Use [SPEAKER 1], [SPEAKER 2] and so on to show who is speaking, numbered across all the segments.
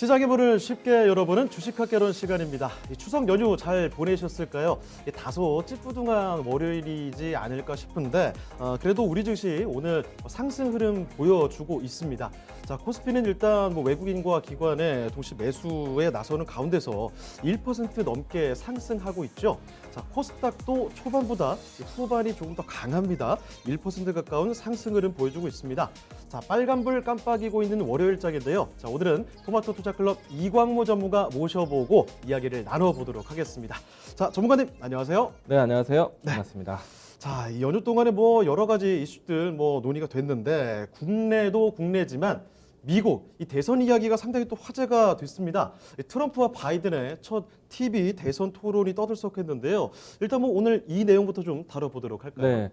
[SPEAKER 1] 시장의 문을 쉽게 열어보는 주식학개론 시간입니다. 이 추석 연휴 잘 보내셨을까요? 다소 찌뿌둥한 월요일이지 않을까 싶은데 그래도 우리 증시 오늘 상승 흐름 보여주고 있습니다. 자, 코스피는 일단 외국인과 기관의 동시 매수에 나서는 가운데서 1% 넘게 상승하고 있죠. 자, 코스닥도 초반보다 후반이 조금 더 강합니다. 1% 가까운 상승 흐름 보여주고 있습니다. 자, 빨간불 깜빡이고 있는 월요일장인데요. 자, 오늘은 토마토 투자클럽 이광모 전문가 모셔보고 이야기를 나눠보도록 하겠습니다. 자, 전문가님 안녕하세요.
[SPEAKER 2] 네, 안녕하세요. 반갑습니다.
[SPEAKER 1] 자, 이 연휴 동안에 여러 가지 이슈들 논의가 됐는데 국내도 국내지만 미국 이 대선 이야기가 상당히 또 화제가 됐습니다. 트럼프와 바이든의 첫 TV 대선 토론이 떠들썩했는데요. 일단 오늘 이 내용부터 좀 다뤄보도록 할까요?
[SPEAKER 2] 네,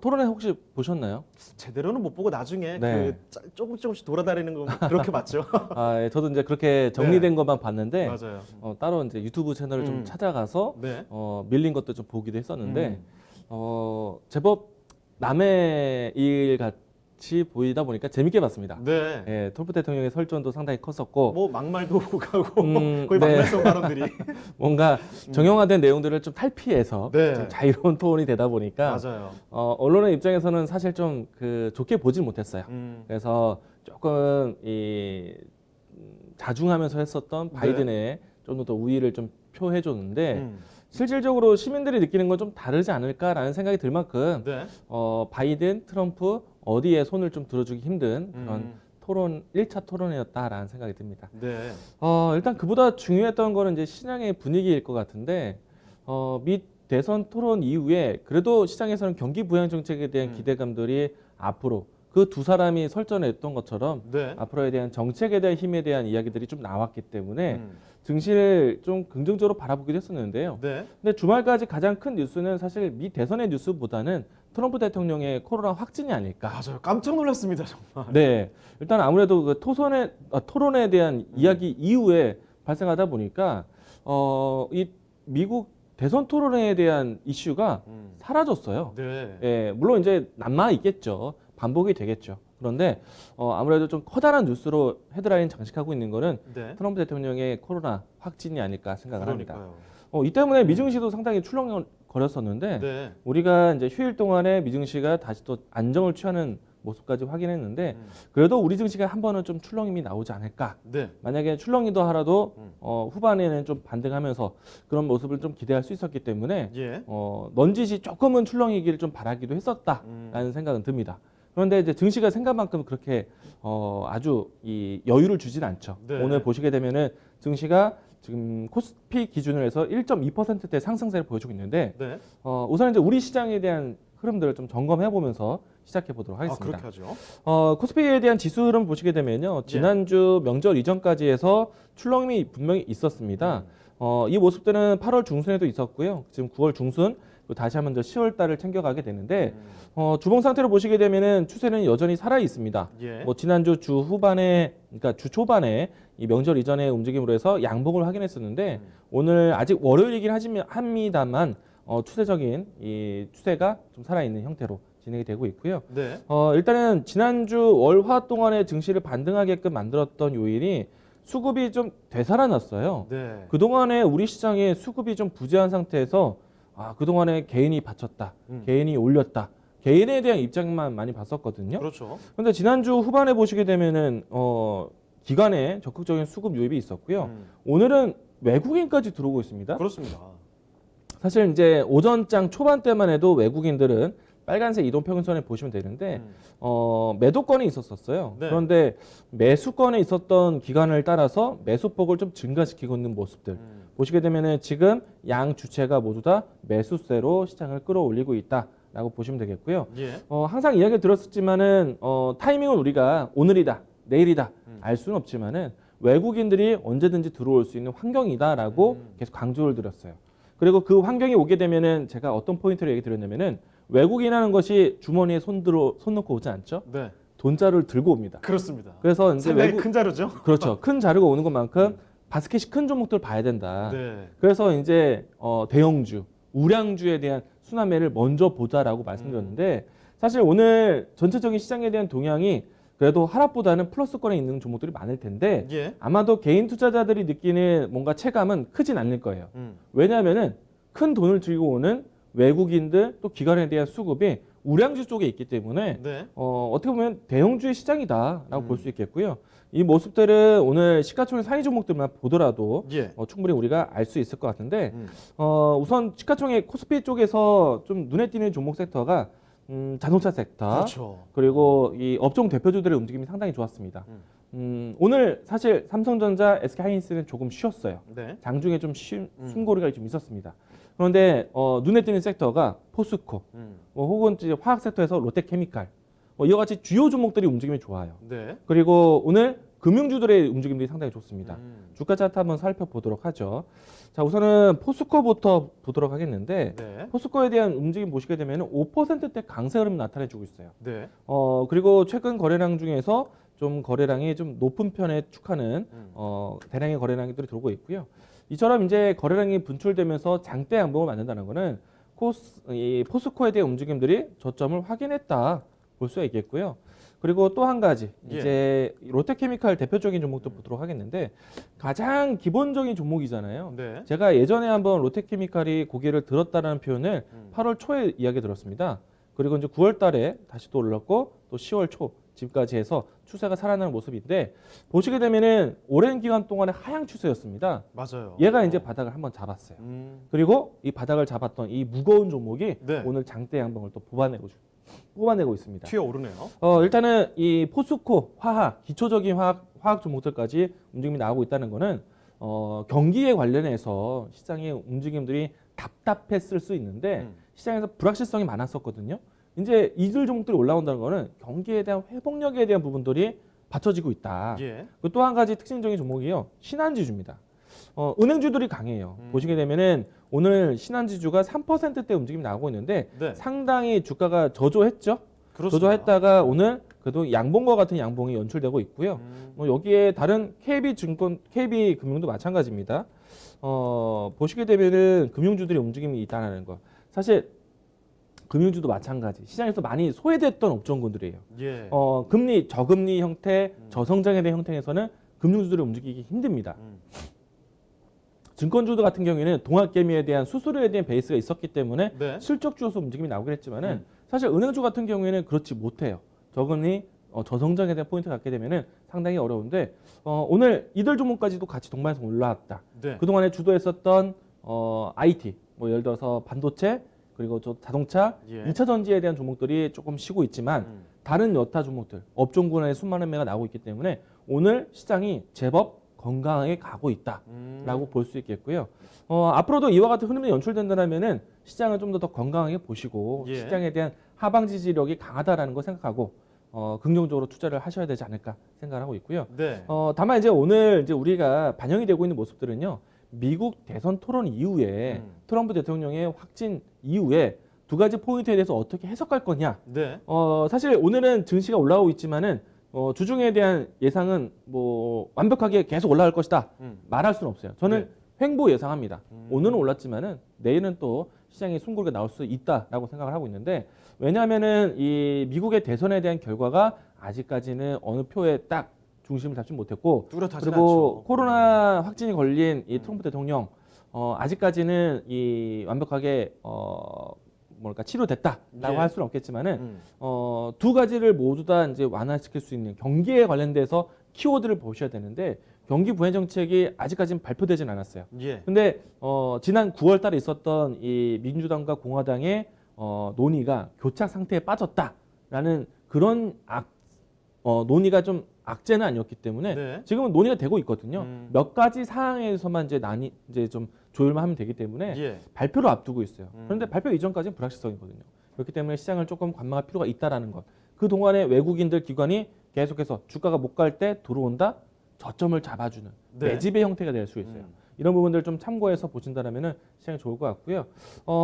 [SPEAKER 2] 토론회 혹시 보셨나요?
[SPEAKER 1] 제대로는 못 보고 나중에
[SPEAKER 2] 네.
[SPEAKER 1] 조금씩 돌아다니는 거 그렇게 봤죠.
[SPEAKER 2] 아, 예, 저도 이제 그렇게 정리된 것만 봤는데
[SPEAKER 1] 맞아요.
[SPEAKER 2] 따로 이제 유튜브 채널을 좀 찾아가서
[SPEAKER 1] 네.
[SPEAKER 2] 밀린 것도 좀 보기도 했었는데 제법 남의 일 같이 보이다 보니까 재밌게 봤습니다.
[SPEAKER 1] 네.
[SPEAKER 2] 예, 트럼프 대통령의 설전도 상당히 컸었고
[SPEAKER 1] 막말도 오고 가고 거의
[SPEAKER 2] 네.
[SPEAKER 1] 막말성 발언들이.
[SPEAKER 2] 뭔가 정형화된 내용들을 좀 탈피해서
[SPEAKER 1] 네.
[SPEAKER 2] 좀 자유로운 토론이 되다 보니까
[SPEAKER 1] 맞아요.
[SPEAKER 2] 언론의 입장에서는 사실 좀 좋게 보질 못했어요. 그래서 조금 자중하면서 했었던 바이든의 좀 더 우위를 좀 표해줬는데 실질적으로 시민들이 느끼는 건 좀 다르지 않을까라는 생각이 들 만큼
[SPEAKER 1] 네.
[SPEAKER 2] 바이든, 트럼프 어디에 손을 좀 들어주기 힘든 그런 토론 1차 토론이었다라는 생각이 듭니다.
[SPEAKER 1] 네.
[SPEAKER 2] 일단 그보다 중요했던 거는 이제 시장의 분위기일 것 같은데 미 대선 토론 이후에 그래도 시장에서는 경기 부양 정책에 대한 기대감들이 앞으로 그 두 사람이 설전했던 것처럼
[SPEAKER 1] 네.
[SPEAKER 2] 앞으로에 대한 정책에 대한 힘에 대한 이야기들이 좀 나왔기 때문에 증시를 좀 긍정적으로 바라보기도 했었는데요.
[SPEAKER 1] 네.
[SPEAKER 2] 근데 주말까지 가장 큰 뉴스는 사실 미 대선의 뉴스보다는 트럼프 대통령의 코로나 확진이 아닐까.
[SPEAKER 1] 맞아요. 깜짝 놀랐습니다, 정말.
[SPEAKER 2] 네, 일단 아무래도 그 토론에 대한 이야기 이후에 발생하다 보니까 이 미국 대선 토론에 대한 이슈가 사라졌어요.
[SPEAKER 1] 네.
[SPEAKER 2] 예, 물론 이제 남아 있겠죠. 반복이 되겠죠. 그런데 아무래도 좀 커다란 뉴스로 헤드라인 장식하고 있는 거는
[SPEAKER 1] 네.
[SPEAKER 2] 트럼프 대통령의 코로나 확진이 아닐까 생각을 합니다.
[SPEAKER 1] 그러니까요.
[SPEAKER 2] 이 때문에 미증시도 상당히 출렁거렸었는데
[SPEAKER 1] 네.
[SPEAKER 2] 우리가 이제 휴일 동안에 미증시가 다시 또 안정을 취하는 모습까지 확인했는데 그래도 우리 증시가 한 번은 좀 출렁임이 나오지 않을까.
[SPEAKER 1] 네.
[SPEAKER 2] 만약에 출렁이도 하라도 후반에는 좀 반등하면서 그런 모습을 좀 기대할 수 있었기 때문에
[SPEAKER 1] 예.
[SPEAKER 2] 넌지시 조금은 출렁이기를 좀 바라기도 했었다라는 생각은 듭니다. 그런데 이제 증시가 생각만큼 그렇게 아주 이 여유를 주진 않죠.
[SPEAKER 1] 네.
[SPEAKER 2] 오늘 보시게 되면은 증시가 지금 코스피 기준으로 해서 1.2%대 상승세를 보여주고 있는데
[SPEAKER 1] 네.
[SPEAKER 2] 우선 이제 우리 시장에 대한 흐름들을 좀 점검해 보면서 시작해 보도록 하겠습니다.
[SPEAKER 1] 그렇게 하죠.
[SPEAKER 2] 코스피에 대한 지수 흐름 보시게 되면요. 지난주 명절 이전까지 해서 출렁임이 분명히 있었습니다. 이 모습들은 8월 중순에도 있었고요. 지금 9월 중순 다시 한번 더 10월 달을 챙겨가게 되는데 주봉 상태로 보시게 되면은 추세는 여전히 살아 있습니다.
[SPEAKER 1] 예.
[SPEAKER 2] 지난주 주 후반에 그러니까 주 초반에 이 명절 이전의 움직임으로 해서 양봉을 확인했었는데 오늘 아직 월요일이긴 합니다만 추세적인 이 추세가 좀 살아 있는 형태로 진행이 되고 있고요.
[SPEAKER 1] 네.
[SPEAKER 2] 일단은 지난주 월화 동안의 증시를 반등하게끔 만들었던 요인이 수급이 좀 되살아났어요.
[SPEAKER 1] 네.
[SPEAKER 2] 그동안에 우리 시장에 수급이 좀 부재한 상태에서 그동안에 개인이 받쳤다, 개인이 올렸다, 개인에 대한 입장만 많이 봤었거든요.
[SPEAKER 1] 그렇죠.
[SPEAKER 2] 그런데 지난주 후반에 보시게 되면은 기관에 적극적인 수급 유입이 있었고요. 오늘은 외국인까지 들어오고 있습니다.
[SPEAKER 1] 그렇습니다.
[SPEAKER 2] 사실 이제 오전장 초반 때만 해도 외국인들은 빨간색 이동평균선에 보시면 되는데 매도권이 있었어요.
[SPEAKER 1] 네.
[SPEAKER 2] 그런데 매수권에 있었던 기간을 따라서 매수폭을 좀 증가시키고 있는 모습들 보시게 되면은 지금 양 주체가 모두 다 매수세로 시장을 끌어올리고 있다라고 보시면 되겠고요.
[SPEAKER 1] 예.
[SPEAKER 2] 항상 이야기를 들었었지만은 타이밍은 우리가 오늘이다, 내일이다 알 수는 없지만은 외국인들이 언제든지 들어올 수 있는 환경이다라고 계속 강조를 드렸어요. 그리고 그 환경이 오게 되면은 제가 어떤 포인트를 얘기 드렸냐면은 외국인이라는 것이 주머니에 손 넣고 오지 않죠.
[SPEAKER 1] 네.
[SPEAKER 2] 돈자루를 들고 옵니다.
[SPEAKER 1] 그렇습니다.
[SPEAKER 2] 그래서 이제
[SPEAKER 1] 상당히 큰 자료죠.
[SPEAKER 2] 그렇죠. 큰 자료가 오는 것만큼 바스켓이 큰 종목들 봐야 된다.
[SPEAKER 1] 네.
[SPEAKER 2] 그래서 이제 대형주, 우량주에 대한 순환매를 먼저 보자라고 말씀드렸는데 사실 오늘 전체적인 시장에 대한 동향이 그래도 하락보다는 플러스권에 있는 종목들이 많을 텐데
[SPEAKER 1] 예.
[SPEAKER 2] 아마도 개인 투자자들이 느끼는 뭔가 체감은 크진 않을 거예요.
[SPEAKER 1] 음.
[SPEAKER 2] 왜냐하면은 큰 돈을 들고 오는 외국인들 또 기관에 대한 수급이 우량주 쪽에 있기 때문에
[SPEAKER 1] 네.
[SPEAKER 2] 어떻게 보면 대형주의 시장이다라고 볼 수 있겠고요. 이 모습들은 오늘 시가총액 상위 종목들만 보더라도
[SPEAKER 1] 예.
[SPEAKER 2] 충분히 우리가 알 수 있을 것 같은데
[SPEAKER 1] 음.
[SPEAKER 2] 우선 시가총액 코스피 쪽에서 좀 눈에 띄는 종목 섹터가 자동차 섹터
[SPEAKER 1] 그렇죠.
[SPEAKER 2] 그리고 이 업종 대표주들의 움직임이 상당히 좋았습니다. 오늘 사실 삼성전자, SK하이닉스는 조금 쉬었어요.
[SPEAKER 1] 네.
[SPEAKER 2] 장중에 좀 숨고리가 좀 있었습니다. 그런데 눈에 띄는 섹터가 포스코, 혹은 이제 화학 섹터에서 롯데케미칼, 이와 같이 주요 종목들이 움직임이 좋아요.
[SPEAKER 1] 네.
[SPEAKER 2] 그리고 오늘 금융주들의 움직임들이 상당히 좋습니다.
[SPEAKER 1] 음.
[SPEAKER 2] 주가 차트 한번 살펴보도록 하죠. 자, 우선은 포스코부터 보도록 하겠는데
[SPEAKER 1] 네.
[SPEAKER 2] 포스코에 대한 움직임 보시게 되면 5%대 강세 흐름이 나타내주고 있어요.
[SPEAKER 1] 네.
[SPEAKER 2] 그리고 최근 거래량 중에서 좀 거래량이 좀 높은 편에 축하는 대량의 거래량들이 들어오고 있고요. 이처럼 이제 거래량이 분출되면서 장대 양봉을 만든다는 것은 이 포스코에 대한 움직임들이 저점을 확인했다 볼 수가 있겠고요. 그리고 또 한 가지 이제 롯데케미칼 대표적인 종목도 보도록 하겠는데 가장 기본적인 종목이잖아요.
[SPEAKER 1] 네.
[SPEAKER 2] 제가 예전에 한번 롯데케미칼이 고개를 들었다라는 표현을 8월 초에 이야기 들었습니다. 그리고 이제 9월 달에 다시 또 올랐고 또 10월 초 지금까지 해서 추세가 살아나는 모습인데 보시게 되면은 오랜 기간 동안의 하향 추세였습니다.
[SPEAKER 1] 맞아요.
[SPEAKER 2] 얘가 이제 바닥을 한번 잡았어요. 그리고 이 바닥을 잡았던 이 무거운 종목이
[SPEAKER 1] 네.
[SPEAKER 2] 오늘 장대 양봉을 또 뽑아내고 있습니다.
[SPEAKER 1] 튀어오르네요.
[SPEAKER 2] 일단은 이 포스코, 화학, 기초적인 화학 종목들까지 움직임이 나오고 있다는 거는 경기에 관련해서 시장의 움직임들이 답답했을 수 있는데 시장에서 불확실성이 많았었거든요. 이제 이들 종목들이 올라온다는 거는 경기에 대한 회복력에 대한 부분들이 받쳐지고 있다.
[SPEAKER 1] 예.
[SPEAKER 2] 또 한 가지 특징적인 종목이요. 신한지주입니다. 은행주들이 강해요. 보시게 되면은 오늘 신한지주가 3%대 움직임이 나오고 있는데
[SPEAKER 1] 네.
[SPEAKER 2] 상당히 주가가 저조했죠.
[SPEAKER 1] 그렇습니다.
[SPEAKER 2] 저조했다가 오늘 그래도 양봉과 같은 양봉이 연출되고 있고요. 여기에 다른 KB증권, KB금융도 마찬가지입니다. 보시게 되면은 금융주들의 움직임이 있다는 거. 사실 금융주도 마찬가지. 시장에서 많이 소외됐던 업종군들이에요.
[SPEAKER 1] 예.
[SPEAKER 2] 금리 저금리 형태, 저성장에 대한 형태에서는 금융주들이 움직이기 힘듭니다. 증권주도 같은 경우에는 동학개미에 대한 수수료에 대한 베이스가 있었기 때문에
[SPEAKER 1] 네.
[SPEAKER 2] 실적주로서 움직임이 나오긴 했지만은 사실 은행주 같은 경우에는 그렇지 못해요. 저금리, 저성장에 대한 포인트 갖게 되면은 상당히 어려운데 오늘 이들 종목까지도 같이 동반해서 올라왔다.
[SPEAKER 1] 네.
[SPEAKER 2] 그동안에 주도했었던 IT, 뭐 예를 들어서 반도체 그리고 저 자동차,
[SPEAKER 1] 예.
[SPEAKER 2] 2차 전지에 대한 종목들이 조금 쉬고 있지만 다른 여타 종목들, 업종군의 수많은 매가 나오고 있기 때문에 오늘 시장이 제법 건강하게 가고 있다라고 볼 수 있겠고요. 앞으로도 이와 같은 흐름이 연출된다면은 시장을 좀 더 건강하게 보시고
[SPEAKER 1] 예.
[SPEAKER 2] 시장에 대한 하방 지지력이 강하다라는 거 생각하고 긍정적으로 투자를 하셔야 되지 않을까 생각하고 있고요.
[SPEAKER 1] 네.
[SPEAKER 2] 다만 이제 오늘 이제 우리가 반영이 되고 있는 모습들은요. 미국 대선 토론 이후에 트럼프 대통령의 확진 이후에 두 가지 포인트에 대해서 어떻게 해석할 거냐.
[SPEAKER 1] 네.
[SPEAKER 2] 사실 오늘은 증시가 올라오고 있지만은 주중에 대한 예상은 뭐 완벽하게 계속 올라갈 것이다 말할 수는 없어요. 저는 횡보 예상합니다. 오늘은 올랐지만은 내일은 또 시장에 숨고리가 나올 수 있다라고 생각을 하고 있는데 왜냐하면은 이 미국의 대선에 대한 결과가 아직까지는 어느 표에 딱 중심을 잡지 못했고
[SPEAKER 1] 뚜렷하진
[SPEAKER 2] 그리고
[SPEAKER 1] 않죠.
[SPEAKER 2] 코로나 확진이 걸린 이 트럼프 대통령 아직까지는 이 완벽하게 치료됐다라고
[SPEAKER 1] 예.
[SPEAKER 2] 할 수는 없겠지만은 두 가지를 모두 다 이제 완화시킬 수 있는 경기에 관련돼서 키워드를 보셔야 되는데 경기 부양 정책이 아직까지는 발표되진 않았어요.
[SPEAKER 1] 예.
[SPEAKER 2] 근데 지난 9월 달에 있었던 이 민주당과 공화당의 논의가 교착 상태에 빠졌다라는 그런 논의가 좀 악재는 아니었기 때문에
[SPEAKER 1] 네.
[SPEAKER 2] 지금은 논의가 되고 있거든요. 몇 가지 사항에서만 이제 좀 조율만 하면 되기 때문에
[SPEAKER 1] 예.
[SPEAKER 2] 발표를 앞두고 있어요. 그런데 발표 이전까지는 불확실성이거든요. 그렇기 때문에 시장을 조금 관망할 필요가 있다라는 것. 그 동안에 외국인들 기관이 계속해서 주가가 못 갈 때 들어온다, 저점을 잡아주는
[SPEAKER 1] 네.
[SPEAKER 2] 매집의 형태가 될 수 있어요. 이런 부분들 좀 참고해서 보신다면은 시장이 좋을 것 같고요.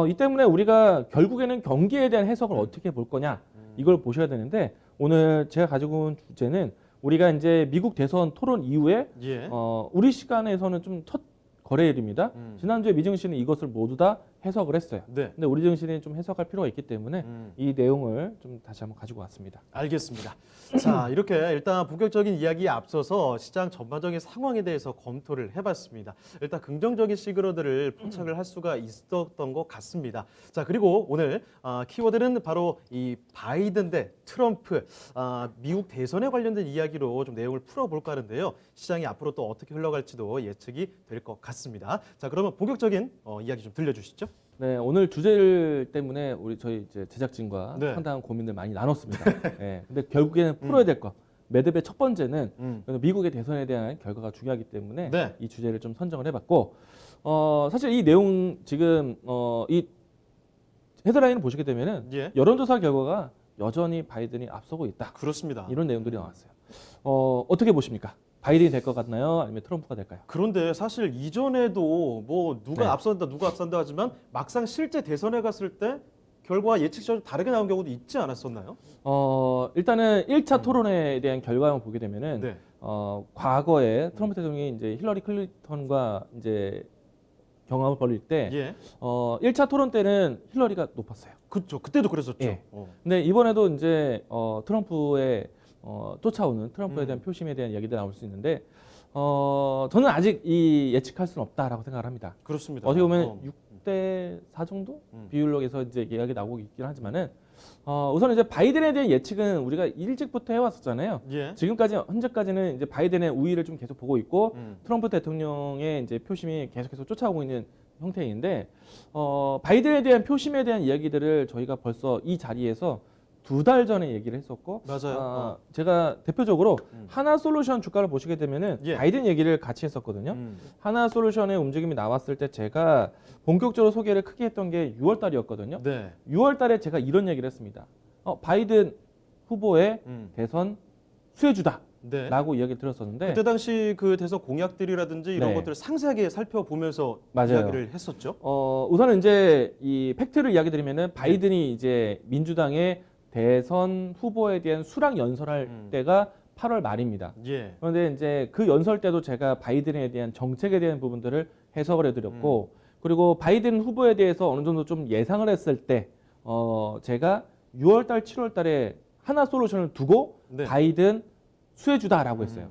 [SPEAKER 2] 이 때문에 우리가 결국에는 경기에 대한 해석을 어떻게 볼 거냐 이걸 보셔야 되는데 오늘 제가 가지고 온 주제는 우리가 이제 미국 대선 토론 이후에
[SPEAKER 1] 예.
[SPEAKER 2] 우리 시간에서는 좀 첫 거래일입니다. 지난주에 미증시는 이것을 모두 다 해석을 했어요.
[SPEAKER 1] 네.
[SPEAKER 2] 근데 우리 정신이 좀 해석할 필요가 있기 때문에 이 내용을 좀 다시 한번 가지고 왔습니다.
[SPEAKER 1] 알겠습니다. 자, 이렇게 일단 본격적인 이야기에 앞서서 시장 전반적인 상황에 대해서 검토를 해봤습니다. 일단 긍정적인 시그널들을 포착을 할 수가 있었던 것 같습니다. 자, 그리고 오늘 키워드는 바로 이 바이든 대 트럼프 미국 대선에 관련된 이야기로 좀 내용을 풀어볼까 하는데요. 시장이 앞으로 또 어떻게 흘러갈지도 예측이 될 것 같습니다. 자, 그러면 본격적인 이야기 좀 들려주시죠.
[SPEAKER 2] 네, 오늘 주제 때문에 저희 이제 제작진과
[SPEAKER 1] 네.
[SPEAKER 2] 상당한 고민을 많이 나눴습니다. 네, 근데 결국에는 풀어야 될 것. 매듭의 첫 번째는 미국의 대선에 대한 결과가 중요하기 때문에
[SPEAKER 1] 네.
[SPEAKER 2] 이 주제를 좀 선정을 해봤고, 사실 이 내용 지금 이 헤드라인을 보시게 되면은
[SPEAKER 1] 예.
[SPEAKER 2] 여론조사 결과가 여전히 바이든이 앞서고 있다.
[SPEAKER 1] 그렇습니다.
[SPEAKER 2] 이런 내용들이 나왔어요. 어떻게 보십니까? 바이든이 될 것 같나요? 아니면 트럼프가 될까요?
[SPEAKER 1] 그런데 사실 이전에도 뭐 누가
[SPEAKER 2] 네.
[SPEAKER 1] 앞선다 누가 앞선다 하지만 막상 실제 대선에 갔을 때 결과가 예측처럼 다르게 나온 경우도 있지 않았었나요?
[SPEAKER 2] 일단은 1차 토론에 대한 결과만 보게 되면은
[SPEAKER 1] 네.
[SPEAKER 2] 과거에 트럼프 대통령이 이제 힐러리 클린턴과 이제 경합을 벌일 때
[SPEAKER 1] 예.
[SPEAKER 2] 1차 토론 때는 힐러리가 높았어요.
[SPEAKER 1] 그렇죠. 그때도 그랬었죠.
[SPEAKER 2] 예. 근데 이번에도 이제 트럼프의 쫓아오는 트럼프에 대한 표심에 대한 이야기도 나올 수 있는데 저는 아직 이 예측할 수는 없다라고 생각을 합니다.
[SPEAKER 1] 그렇습니다.
[SPEAKER 2] 어떻게 보면 6대 4 정도
[SPEAKER 1] 음.
[SPEAKER 2] 비율로 해서 이제 이야기 나오고 있긴 하지만은 우선 이제 바이든에 대한 예측은 우리가 일찍부터 해왔었잖아요.
[SPEAKER 1] 예.
[SPEAKER 2] 지금까지 현재까지는 이제 바이든의 우위를 좀 계속 보고 있고
[SPEAKER 1] 음.
[SPEAKER 2] 트럼프 대통령의 이제 표심이 계속해서 쫓아오고 있는 형태인데 바이든에 대한 표심에 대한 이야기들을 저희가 벌써 이 자리에서 2달 전에 얘기를 했었고
[SPEAKER 1] 맞아요.
[SPEAKER 2] 제가 대표적으로 하나솔루션 주가를 보시게 되면은
[SPEAKER 1] 예.
[SPEAKER 2] 바이든 얘기를 같이 했었거든요. 하나솔루션의 움직임이 나왔을 때 제가 본격적으로 소개를 크게 했던 게 6월 달이었거든요.
[SPEAKER 1] 네.
[SPEAKER 2] 6월 달에 제가 이런 얘기를 했습니다. 바이든 후보의 대선 수혜주다.
[SPEAKER 1] 네.
[SPEAKER 2] 라고 이야기를 들었었는데
[SPEAKER 1] 그때 당시 그 대선 공약들이라든지 이런
[SPEAKER 2] 네.
[SPEAKER 1] 것들을 상세하게 살펴보면서
[SPEAKER 2] 맞아요.
[SPEAKER 1] 이야기를 했었죠.
[SPEAKER 2] 우선은 이제 이 팩트를 이야기 드리면은 바이든이 이제 민주당의 대선 후보에 대한 수락 연설할 때가 8월 말입니다.
[SPEAKER 1] 예.
[SPEAKER 2] 그런데 이제 그 연설 때도 제가 바이든에 대한 정책에 대한 부분들을 해석을 해드렸고 그리고 바이든 후보에 대해서 어느 정도 좀 예상을 했을 때 제가 6월달, 7월달에 하나 솔루션을 두고
[SPEAKER 1] 네.
[SPEAKER 2] 바이든 수혜주다라고 했어요.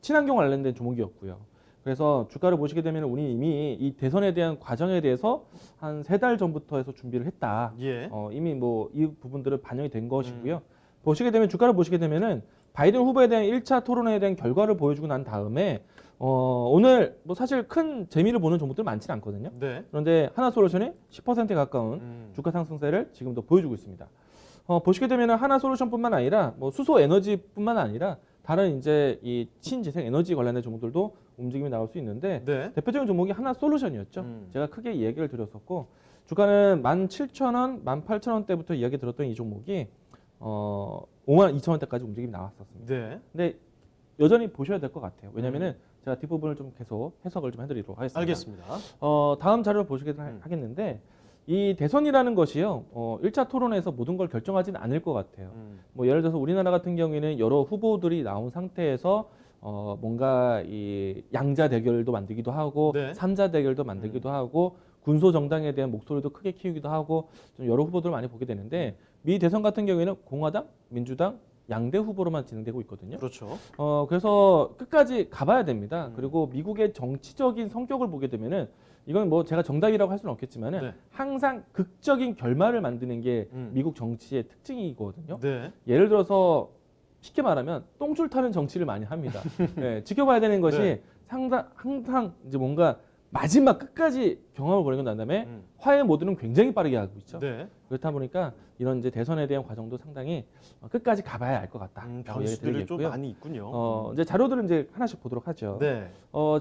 [SPEAKER 2] 친환경 관련된 종목이었고요. 그래서 주가를 보시게 되면 우리 이미 이 대선에 대한 과정에 대해서 한 3달 전부터 해서 준비를 했다.
[SPEAKER 1] 예.
[SPEAKER 2] 이미 뭐 이 부분들은 반영이 된 것이고요. 보시게 되면 주가를 보시게 되면은 바이든 후보에 대한 1차 토론회에 대한 결과를 보여주고 난 다음에 오늘 뭐 사실 큰 재미를 보는 종목들 많지는 않거든요.
[SPEAKER 1] 네.
[SPEAKER 2] 그런데 하나솔루션이 10%에 가까운 주가 상승세를 지금도 보여주고 있습니다. 보시게 되면 하나솔루션뿐만 아니라 뭐 수소 에너지뿐만 아니라 다른 이제 이 신재생 에너지 관련된 종목들도 움직임이 나올 수 있는데
[SPEAKER 1] 네.
[SPEAKER 2] 대표적인 종목이 하나솔루션이었죠. 제가 크게 얘기를 드렸었고 주가는 17,000원, 18,000원대부터 이야기 들었던 이 종목이 52,000원대까지 움직임이 나왔었습니다.
[SPEAKER 1] 네.
[SPEAKER 2] 근데 여전히 보셔야 될 것 같아요. 왜냐면은 제가 뒷부분을 좀 계속 해석을 좀 해드리도록 하겠습니다.
[SPEAKER 1] 알겠습니다.
[SPEAKER 2] 다음 자료를 보시게 하겠는데 이 대선이라는 것이요. 1차 토론에서 모든 걸 결정하지는 않을 것 같아요. 뭐 예를 들어서 우리나라 같은 경우에는 여러 후보들이 나온 상태에서 뭔가 이 양자 대결도 만들기도 하고
[SPEAKER 1] 네.
[SPEAKER 2] 삼자 대결도 만들기도 하고 군소 정당에 대한 목소리도 크게 키우기도 하고 좀 여러 후보들을 많이 보게 되는데 미 대선 같은 경우에는 공화당, 민주당 양대 후보로만 진행되고 있거든요.
[SPEAKER 1] 그렇죠.
[SPEAKER 2] 그래서 끝까지 가봐야 됩니다. 그리고 미국의 정치적인 성격을 보게 되면은 이건 뭐 제가 정답이라고 할 수는 없겠지만은
[SPEAKER 1] 네.
[SPEAKER 2] 항상 극적인 결말을 만드는 게
[SPEAKER 1] 음.
[SPEAKER 2] 미국 정치의 특징이거든요.
[SPEAKER 1] 네.
[SPEAKER 2] 예를 들어서 쉽게 말하면 똥줄 타는 정치를 많이 합니다. 네, 지켜봐야 되는 것이
[SPEAKER 1] 네.
[SPEAKER 2] 항상 이제 뭔가 마지막 끝까지 경험을 벌이고 난 다음에 화해 모드는 굉장히 빠르게 하고 있죠.
[SPEAKER 1] 네.
[SPEAKER 2] 그렇다 보니까 이런 이제 대선에 대한 과정도 상당히 끝까지 가봐야 알 것 같다.
[SPEAKER 1] 변수들이 좀 많이 있군요.
[SPEAKER 2] 이제 자료들은 이제 하나씩 보도록 하죠.
[SPEAKER 1] 네.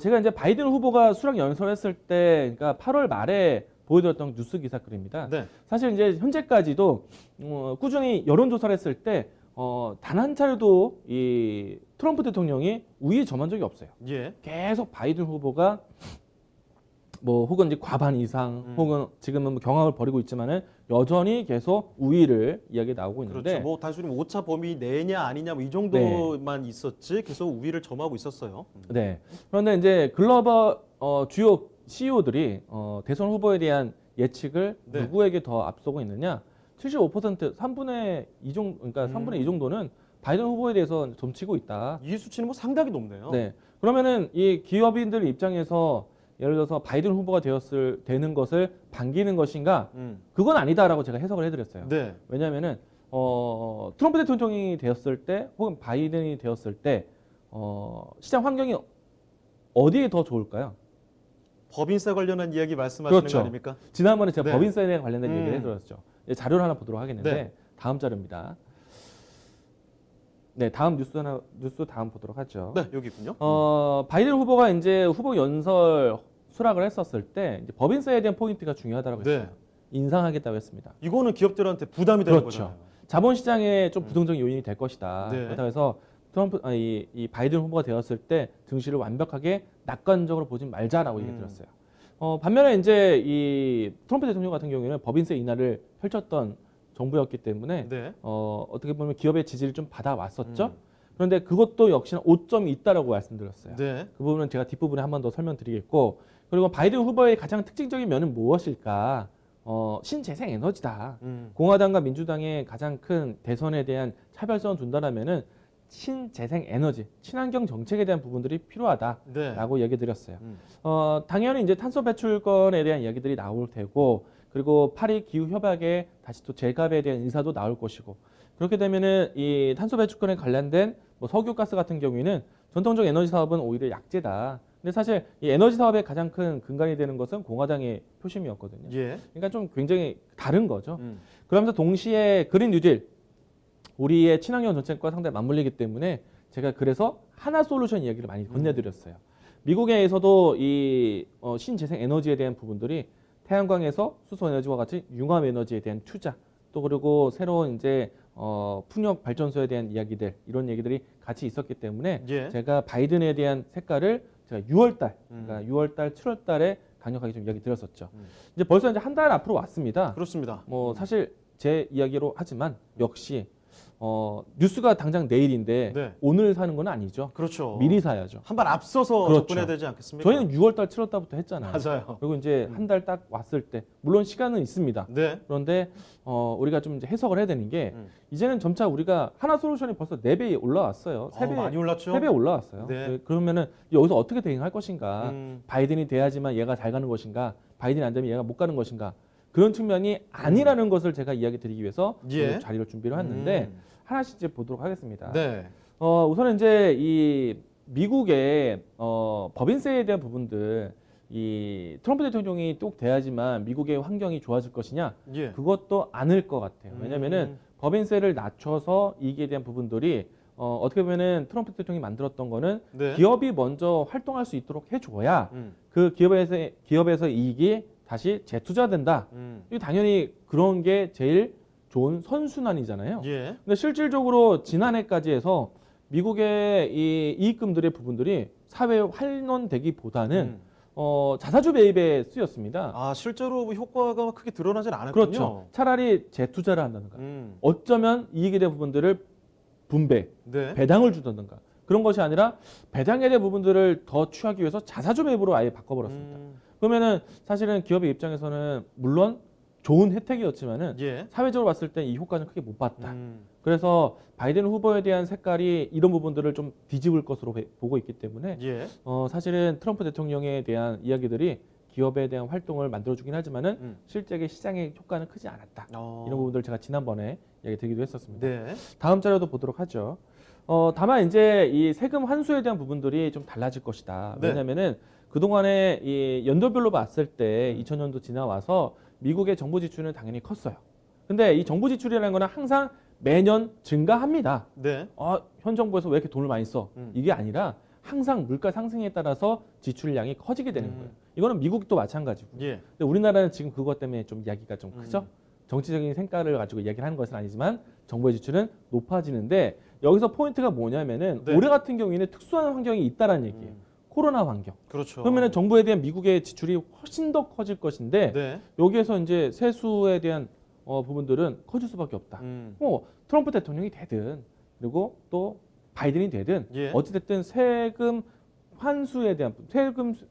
[SPEAKER 2] 제가 이제 바이든 후보가 수락 연설했을 때, 그러니까 8월 말에 보여드렸던 뉴스 기사글입니다.
[SPEAKER 1] 네.
[SPEAKER 2] 사실 이제 현재까지도 꾸준히 여론조사를 했을 때 단 한 차례도 이 트럼프 대통령이 우위에 점한 적이 없어요.
[SPEAKER 1] 예.
[SPEAKER 2] 계속 바이든 후보가 뭐 혹은 이제 과반 이상 혹은 지금은 뭐 경합을 벌이고 있지만은 여전히 계속 우위를 이야기 나오고 있는데
[SPEAKER 1] 그렇죠. 뭐 단순히 오차 범위 내냐 아니냐 뭐 이 정도만 있었지 계속 우위를 점하고 있었어요.
[SPEAKER 2] 네. 그런데 이제 글로벌 주요 CEO들이 대선 후보에 대한 예측을
[SPEAKER 1] 네.
[SPEAKER 2] 누구에게 더 앞서고 있느냐? 75% 3분의 2 정도, 그러니까 3분의 2 정도는 바이든 후보에 대해서 점치고 있다.
[SPEAKER 1] 이 수치는 뭐 상당히 높네요.
[SPEAKER 2] 네. 그러면은 이 기업인들 입장에서 예를 들어서 바이든 후보가 되는 것을 반기는 것인가? 그건 아니다라고 제가 해석을 해드렸어요.
[SPEAKER 1] 네.
[SPEAKER 2] 왜냐하면은 트럼프 대통령이 되었을 때 혹은 바이든이 되었을 때 시장 환경이 어디에 더 좋을까요?
[SPEAKER 1] 법인세 관련한 이야기 말씀하시는
[SPEAKER 2] 그렇죠.
[SPEAKER 1] 거 아닙니까?
[SPEAKER 2] 지난번에 제가
[SPEAKER 1] 네.
[SPEAKER 2] 법인세에 관련된 얘기를
[SPEAKER 1] 음.
[SPEAKER 2] 해드렸죠. 이제 자료를 하나 보도록 하겠는데
[SPEAKER 1] 네.
[SPEAKER 2] 다음 자료입니다. 네, 다음 뉴스 다음 보도록 하죠.
[SPEAKER 1] 네, 여기군요.
[SPEAKER 2] 바이든 후보가 이제 후보 연설 수락을 했었을 때 이제 법인세에 대한 포인트가 중요하다고
[SPEAKER 1] 네.
[SPEAKER 2] 했어요. 인상하겠다고 했습니다.
[SPEAKER 1] 이거는 기업들한테 부담이 되는
[SPEAKER 2] 그렇죠.
[SPEAKER 1] 거잖아요.
[SPEAKER 2] 자본시장에 좀 부정적인 요인이 될 것이다.
[SPEAKER 1] 네.
[SPEAKER 2] 그렇다고 해서 이 바이든 후보가 되었을 때 증시를 완벽하게 낙관적으로 보지 말자라고 얘기 드렸어요. 반면에 이제 이 트럼프 대통령 같은 경우에는 법인세 인하를 펼쳤던 정부였기 때문에
[SPEAKER 1] 네.
[SPEAKER 2] 어떻게 보면 기업의 지지를 좀 받아왔었죠. 그런데 그것도 역시나 오점이 있다라고 말씀드렸어요.
[SPEAKER 1] 네.
[SPEAKER 2] 그 부분은 제가 뒷부분에 한 번 더 설명드리겠고, 그리고 바이든 후보의 가장 특징적인 면은 무엇일까? 신재생 에너지다. 공화당과 민주당의 가장 큰 대선에 대한 차별성을 둔다라면은 신재생 에너지, 친환경 정책에 대한 부분들이 필요하다라고
[SPEAKER 1] 네.
[SPEAKER 2] 얘기 드렸어요. 당연히 이제 탄소 배출권에 대한 이야기들이 나올 테고, 그리고 파리 기후 협약에 다시 또 재갑에 대한 인사도 나올 것이고, 그렇게 되면은 이 탄소 배출권에 관련된 뭐 석유가스 같은 경우에는 전통적 에너지 사업은 오히려 약재다. 근데 사실 이 에너지 사업의 가장 큰 근간이 되는 것은 공화당의 표심이었거든요.
[SPEAKER 1] 예.
[SPEAKER 2] 그러니까 좀 굉장히 다른 거죠. 그러면서 동시에 그린 뉴딜, 우리의 친환경 정책과 상당히 맞물리기 때문에 제가 그래서 하나 솔루션 이야기를 많이 건네드렸어요. 미국에서도 이 신재생 에너지에 대한 부분들이 태양광에서 수소 에너지와 같이 융합 에너지에 대한 투자, 또 그리고 새로운 이제 풍력 발전소에 대한 이야기들, 이런 얘기들이 같이 있었기 때문에
[SPEAKER 1] 예.
[SPEAKER 2] 제가 바이든에 대한 색깔을 제가 6월달, 그러니까 6월달, 7월달에 강력하게 좀 이야기 드렸었죠. 이제 벌써 이제 한 달 앞으로 왔습니다.
[SPEAKER 1] 그렇습니다.
[SPEAKER 2] 뭐 사실 제 이야기로 하지만 역시 뉴스가 당장 내일인데
[SPEAKER 1] 네.
[SPEAKER 2] 오늘 사는 건 아니죠.
[SPEAKER 1] 그렇죠.
[SPEAKER 2] 미리 사야죠.
[SPEAKER 1] 한 발 앞서서
[SPEAKER 2] 그렇죠.
[SPEAKER 1] 접근해야 되지 않겠습니까?
[SPEAKER 2] 저희는 6월달, 7월달부터 했잖아요.
[SPEAKER 1] 맞아요.
[SPEAKER 2] 그리고 이제 한 달 딱 왔을 때 물론 시간은 있습니다.
[SPEAKER 1] 네.
[SPEAKER 2] 그런데 우리가 좀 이제 해석을 해야 되는 게 이제는 점차 우리가 하나 솔루션이 벌써 4배 올라왔어요. 3배,
[SPEAKER 1] 많이 올랐죠.
[SPEAKER 2] 3배 올라왔어요.
[SPEAKER 1] 네.
[SPEAKER 2] 그러면은 여기서 어떻게 대응할 것인가?
[SPEAKER 1] 음.
[SPEAKER 2] 바이든이 돼야지만 얘가 잘 가는 것인가? 바이든이 안 되면 얘가 못 가는 것인가? 그런 측면이 아니라는 것을 제가 이야기 드리기 위해서
[SPEAKER 1] 예.
[SPEAKER 2] 오늘 자리를 준비를 했는데 하나씩 이제 보도록 하겠습니다.
[SPEAKER 1] 네.
[SPEAKER 2] 우선은 이제 이 미국의 법인세에 대한 부분들, 이 트럼프 대통령이 꼭 돼야지만 미국의 환경이 좋아질 것이냐?
[SPEAKER 1] 예.
[SPEAKER 2] 그것도 아닐 것 같아요. 왜냐면은 법인세를 낮춰서 이익에 대한 부분들이 어떻게 보면은 트럼프 대통령이 만들었던 거는
[SPEAKER 1] 네.
[SPEAKER 2] 기업이 먼저 활동할 수 있도록 해줘야 그 기업에서 이익이 다시 재투자된다. 이거 당연히 그런 게 제일 좋은 선순환이잖아요.
[SPEAKER 1] 예.
[SPEAKER 2] 근데 실질적으로 지난해까지 해서 미국의 이 이익금들의 부분들이 사회에 환원되기보다는 자사주 매입에 쓰였습니다.
[SPEAKER 1] 아, 실제로 뭐 효과가 크게 드러나진 않았군요.
[SPEAKER 2] 그렇죠. 차라리 재투자를 한다든가 어쩌면 이익에 대한 부분들을 분배,
[SPEAKER 1] 네.
[SPEAKER 2] 배당을 주던가 그런 것이 아니라 배당에 대한 부분들을 더 취하기 위해서 자사주 매입으로 아예 바꿔버렸습니다. 그러면은 사실은 기업의 입장에서는 물론 좋은 혜택이었지만은
[SPEAKER 1] 예.
[SPEAKER 2] 사회적으로 봤을 때 이 효과는 크게 못 봤다. 그래서 바이든 후보에 대한 색깔이 이런 부분들을 좀 뒤집을 것으로 보고 있기 때문에
[SPEAKER 1] 예.
[SPEAKER 2] 사실은 트럼프 대통령에 대한 이야기들이 기업에 대한 활동을 만들어주긴 하지만은 실제의 시장의 효과는 크지 않았다. 이런 부분들 제가 지난번에 이야기 드리기도 했었습니다.
[SPEAKER 1] 네.
[SPEAKER 2] 다음 자료도 보도록 하죠. 다만 이제 이 세금 환수에 대한 부분들이 좀 달라질 것이다.
[SPEAKER 1] 네.
[SPEAKER 2] 왜냐면은 그동안에 이 연도별로 봤을 때 2000년도 지나와서 미국의 정부 지출은 당연히 컸어요. 근데 이 정부 지출이라는 거는 항상 매년 증가합니다.
[SPEAKER 1] 네.
[SPEAKER 2] 현 정부에서 왜 이렇게 돈을 많이 써? 이게 아니라 항상 물가 상승에 따라서 지출량이 커지게 되는 거예요. 이거는 미국도 마찬가지고.
[SPEAKER 1] 예.
[SPEAKER 2] 근데 우리나라는 지금 그것 때문에 좀 이야기가 좀 크죠. 정치적인 생각을 가지고 이야기를 하는 것은 아니지만 정부의 지출은 높아지는데 여기서 포인트가 뭐냐면은
[SPEAKER 1] 네.
[SPEAKER 2] 올해 같은 경우에는 특수한 환경이 있다라는 얘기예요. 코로나 환경.
[SPEAKER 1] 그렇죠.
[SPEAKER 2] 그러면은 정부에 대한 미국의 지출이 훨씬 더 커질 것인데
[SPEAKER 1] 네.
[SPEAKER 2] 여기에서 이제 세수에 대한 부분들은 커질 수밖에 없다. 트럼프 대통령이 되든 그리고 또 바이든이 되든
[SPEAKER 1] 예.
[SPEAKER 2] 어찌됐든 세금 환수에 대한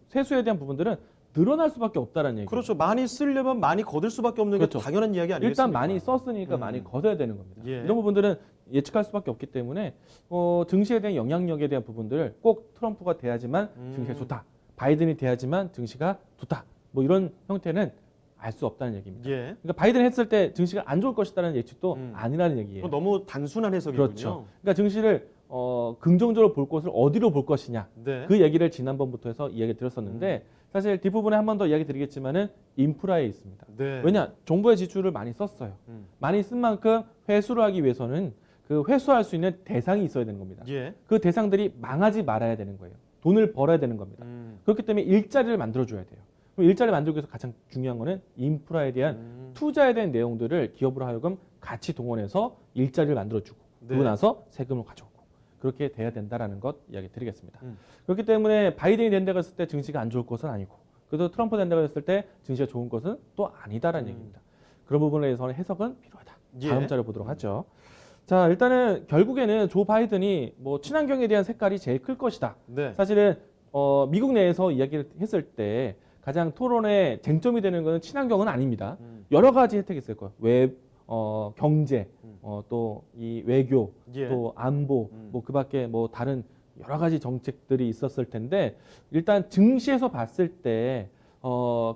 [SPEAKER 2] 세수에 대한 부분들은 늘어날 수밖에 없다는 얘기예요.
[SPEAKER 1] 그렇죠. 많이 쓰려면 많이 거둘 수밖에 없는
[SPEAKER 2] 그렇죠.
[SPEAKER 1] 게 당연한 이야기 아니겠습니까?
[SPEAKER 2] 일단 많이 썼으니까 많이 걷어야 되는 겁니다.
[SPEAKER 1] 예.
[SPEAKER 2] 이런 부분들은 예측할 수밖에 없기 때문에 증시에 대한 영향력에 대한 부분들을 꼭 트럼프가 돼야지만 증시가 좋다. 바이든이 돼야지만 증시가 좋다. 뭐 이런 형태는 알 수 없다는 얘기입니다.
[SPEAKER 1] 예.
[SPEAKER 2] 그러니까 바이든 했을 때 증시가 안 좋을 것이라는 예측도 아니라는 얘기예요.
[SPEAKER 1] 그건 너무 단순한 해석이군요.
[SPEAKER 2] 그렇죠. 그러니까 증시를 긍정적으로 볼 것을 어디로 볼 것이냐.
[SPEAKER 1] 네.
[SPEAKER 2] 그 얘기를 지난번부터 해서 이야기 드렸었는데 사실 뒷부분에 한 번 더 이야기 드리겠지만은 인프라에 있습니다.
[SPEAKER 1] 네.
[SPEAKER 2] 왜냐? 정부의 지출을 많이 썼어요. 많이 쓴 만큼 회수를 하기 위해서는 그 회수할 수 있는 대상이 있어야 되는 겁니다.
[SPEAKER 1] 예.
[SPEAKER 2] 그 대상들이 망하지 말아야 되는 거예요. 돈을 벌어야 되는 겁니다. 그렇기 때문에 일자리를 만들어줘야 돼요. 그럼 일자리 만들기 위해서 가장 중요한 거는 인프라에 대한 투자에 대한 내용들을 기업으로 하여금 같이 동원해서 일자리를 만들어주고 그러고
[SPEAKER 1] 네.
[SPEAKER 2] 나서 세금을 가져오고 그렇게 돼야 된다라는 것 이야기 드리겠습니다. 그렇기 때문에 바이든이 된다고 했을 때 증시가 안 좋을 것은 아니고 그래도 트럼프 된다고 했을 때 증시가 좋은 것은 또 아니다라는 얘기입니다. 그런 부분에 대해서는 해석은 필요하다.
[SPEAKER 1] 예.
[SPEAKER 2] 다음 자료 보도록 하죠. 자, 일단은 결국에는 조 바이든이 뭐 친환경에 대한 색깔이 제일 클 것이다.
[SPEAKER 1] 네.
[SPEAKER 2] 사실은 미국 내에서 이야기를 했을 때 가장 토론의 쟁점이 되는 것은 친환경은 아닙니다. 여러 가지 혜택이 있을 거예요. 경제, 또 이 외교,
[SPEAKER 1] 예.
[SPEAKER 2] 또 안보, 뭐 그밖에 뭐 다른 여러 가지 정책들이 있었을 텐데 일단 증시에서 봤을 때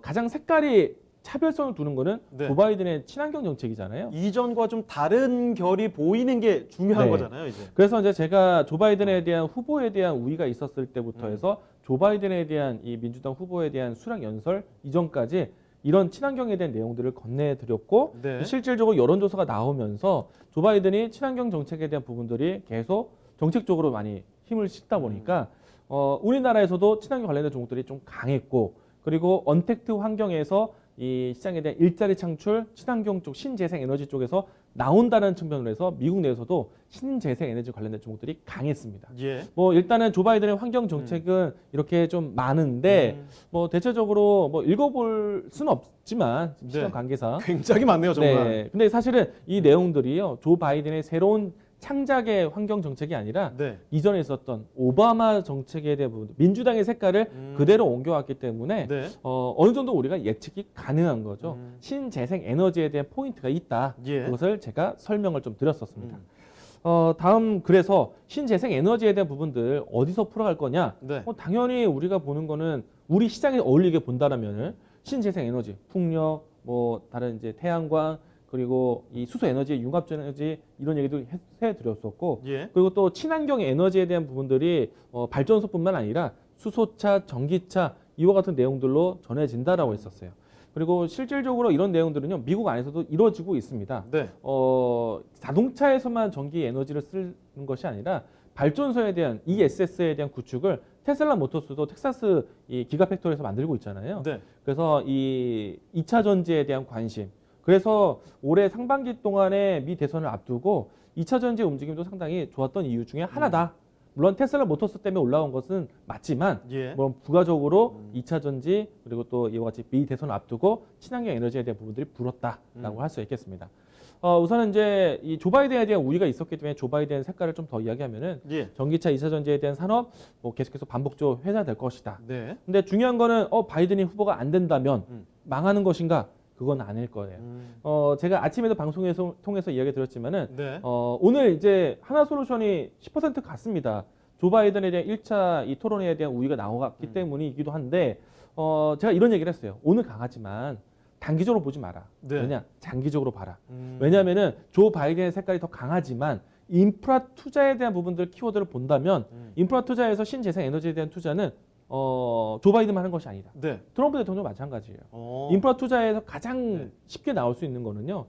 [SPEAKER 2] 가장 색깔이 차별성을 두는 거는
[SPEAKER 1] 네.
[SPEAKER 2] 조 바이든의 친환경 정책이잖아요.
[SPEAKER 1] 이전과 좀 다른 결이 보이는 게 중요한
[SPEAKER 2] 네.
[SPEAKER 1] 거잖아요, 이제.
[SPEAKER 2] 그래서 이제 제가 조 바이든에 대한 후보에 대한 우위가 있었을 때부터 해서 조 바이든에 대한 이 민주당 후보에 대한 수락 연설 이전까지 이런 친환경에 대한 내용들을 건네드렸고
[SPEAKER 1] 네.
[SPEAKER 2] 실질적으로 여론조사가 나오면서 조 바이든이 친환경 정책에 대한 부분들이 계속 정책적으로 많이 힘을 싣다 보니까 우리나라에서도 친환경 관련된 종목들이 좀 강했고 그리고 언택트 환경에서 이 시장에 대한 일자리 창출, 친환경 쪽, 신재생 에너지 쪽에서 나온다는 측면으로 해서 미국 내에서도 신재생 에너지 관련된 종목들이 강했습니다.
[SPEAKER 1] 예.
[SPEAKER 2] 뭐 일단은 조 바이든의 환경 정책은 이렇게 좀 많은데 뭐 대체적으로 뭐 읽어볼 수는 없지만 시간
[SPEAKER 1] 네.
[SPEAKER 2] 관계상
[SPEAKER 1] 굉장히 많네요, 정말.
[SPEAKER 2] 네. 근데 사실은 이 내용들이요 조 바이든의 새로운 창작의 환경 정책이 아니라
[SPEAKER 1] 네.
[SPEAKER 2] 이전에 있었던 오바마 정책에 대한 부분, 민주당의 색깔을 그대로 옮겨왔기 때문에
[SPEAKER 1] 네.
[SPEAKER 2] 어느 정도 우리가 예측이 가능한 거죠. 신재생 에너지에 대한 포인트가 있다.
[SPEAKER 1] 예.
[SPEAKER 2] 그것을 제가 설명을 좀 드렸었습니다. 다음 그래서 신재생 에너지에 대한 부분들 어디서 풀어갈 거냐?
[SPEAKER 1] 네.
[SPEAKER 2] 당연히 우리가 보는 거는 우리 시장에 어울리게 본다라면은 신재생 에너지, 풍력, 뭐 다른 이제 태양광 그리고 이 수소 에너지, 융합 에너지 이런 얘기도 해드렸었고
[SPEAKER 1] 예.
[SPEAKER 2] 그리고 또 친환경 에너지에 대한 부분들이 발전소뿐만 아니라 수소차, 전기차 이와 같은 내용들로 전해진다라고 했었어요. 그리고 실질적으로 이런 내용들은요 미국 안에서도 이루어지고 있습니다.
[SPEAKER 1] 네.
[SPEAKER 2] 자동차에서만 전기 에너지를 쓰는 것이 아니라 발전소에 대한 ESS에 대한 구축을 테슬라 모터스도 텍사스 이 기가팩토리에서 만들고 있잖아요.
[SPEAKER 1] 네.
[SPEAKER 2] 그래서 이 2차 전지에 대한 관심. 그래서 올해 상반기 동안에 미 대선을 앞두고 2차 전지 움직임도 상당히 좋았던 이유 중에 하나다. 물론 테슬라 모터스 때문에 올라온 것은 맞지만
[SPEAKER 1] 예.
[SPEAKER 2] 뭐 부가적으로 2차 전지 그리고 또 이와 같이 미 대선을 앞두고 친환경 에너지에 대한 부분들이 불었다라고 할 수 있겠습니다. 우선은 이제 이 조 바이든에 대한 우위가 있었기 때문에 조 바이든 색깔을 좀 더 이야기하면은
[SPEAKER 1] 예.
[SPEAKER 2] 전기차 2차 전지에 대한 산업 뭐 계속해서 반복적으로 회자될 것이다.
[SPEAKER 1] 네.
[SPEAKER 2] 근데 중요한 거는 바이든이 후보가 안 된다면 망하는 것인가? 그건 아닐 거예요. 제가 아침에도 방송에서 통해서 이야기 드렸지만은
[SPEAKER 1] 네.
[SPEAKER 2] 오늘 이제 하나솔루션이 10% 갔습니다. 조 바이든에 대한 1차 이 토론회에 대한 우위가 나왔기 때문이기도 한데 제가 이런 얘기를 했어요. 오늘 강하지만 단기적으로 보지 마라.
[SPEAKER 1] 네.
[SPEAKER 2] 왜냐? 장기적으로 봐라. 왜냐하면은 조 바이든의 색깔이 더 강하지만 인프라 투자에 대한 부분들 키워드를 본다면 인프라 투자에서 신재생 에너지에 대한 투자는 조 바이든만 하는 것이 아니다.
[SPEAKER 1] 네.
[SPEAKER 2] 트럼프 대통령도 마찬가지예요. 인프라 투자에서 가장 쉽게 나올 수 있는 거는요.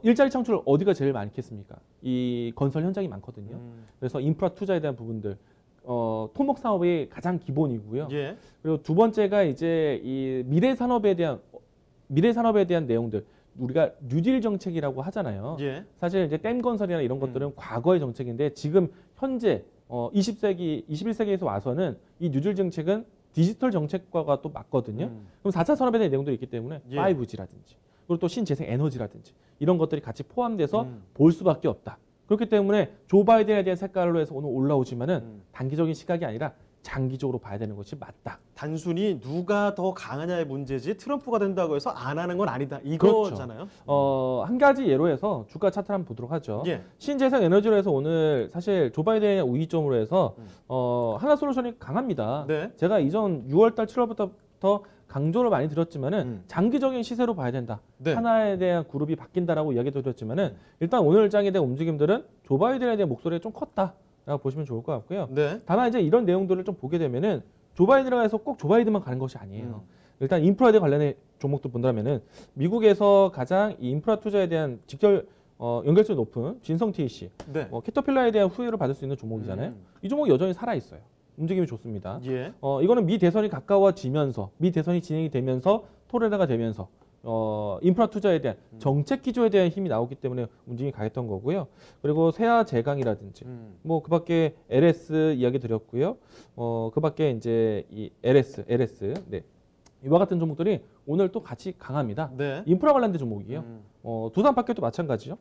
[SPEAKER 2] 일자리 창출 어디가 제일 많겠습니까? 이 건설 현장이 많거든요. 그래서 인프라 투자에 대한 부분들 토목 사업이 가장 기본이고요.
[SPEAKER 1] 예.
[SPEAKER 2] 그리고 두 번째가 이제 이 미래 산업에 대한 내용들. 우리가 뉴딜 정책이라고 하잖아요.
[SPEAKER 1] 예.
[SPEAKER 2] 사실 이제 댐 건설이나 이런 것들은 과거의 정책인데 지금 현재 21세기에서 와서는 이 뉴딜 정책은 디지털 정책과가 또 맞거든요. 그럼 4차 산업에 대한 내용들이 있기 때문에
[SPEAKER 1] 예.
[SPEAKER 2] 5G라든지 그리고 또 신재생 에너지라든지 이런 것들이 같이 포함돼서 볼 수밖에 없다. 그렇기 때문에 조 바이든에 대한 색깔로 해서 오늘 올라오지만은 단기적인 시각이 아니라 장기적으로 봐야 되는 것이 맞다.
[SPEAKER 1] 단순히 누가 더 강하냐의 문제지 트럼프가 된다고 해서 안 하는 건 아니다.
[SPEAKER 2] 그렇죠.
[SPEAKER 1] 이거잖아요.
[SPEAKER 2] 한 가지 예로 해서 주가 차트를 한번 보도록 하죠.
[SPEAKER 1] 예.
[SPEAKER 2] 신재생 에너지로 해서 오늘 사실 조 바이든의 우위점으로 해서 하나솔루션이 강합니다.
[SPEAKER 1] 네.
[SPEAKER 2] 제가 이전 6월달 7월부터 강조를 많이 드렸지만은 장기적인 시세로 봐야 된다.
[SPEAKER 1] 네.
[SPEAKER 2] 하나에 대한 그룹이 바뀐다라고 이야기 드렸지만은 일단 오늘 장에 대한 움직임들은 조 바이든에 대한 목소리가 좀 컸다라고 보시면 좋을 것 같고요.
[SPEAKER 1] 네.
[SPEAKER 2] 다만 이제 이런 내용들을 좀 보게 되면은 조 바이든이라고 해서 꼭 조 바이든만 가는 것이 아니에요. 일단 인프라에 관련된 종목들 본다면은 미국에서 가장 이 인프라 투자에 대한 직결 연결성이 높은 진성 TEC,
[SPEAKER 1] 네.
[SPEAKER 2] 캐터필러에 대한 후회를 받을 수 있는 종목이잖아요. 이 종목 여전히 살아 있어요. 움직임이 좋습니다.
[SPEAKER 1] 예.
[SPEAKER 2] 이거는 미 대선이 가까워지면서 미 대선이 진행이 되면서 토론회가 되면서 인프라 투자에 대한 정책 기조에 대한 힘이 나오기 때문에 움직임이 강했던 거고요. 그리고 세아 제강이라든지 뭐 그밖에 LS 이야기 드렸고요. 그밖에 이제 이 LS 네. 이와 같은 종목들이 오늘 또 같이 강합니다.
[SPEAKER 1] 네.
[SPEAKER 2] 인프라 관련된 종목이에요. 두산 파켓도 마찬가지죠.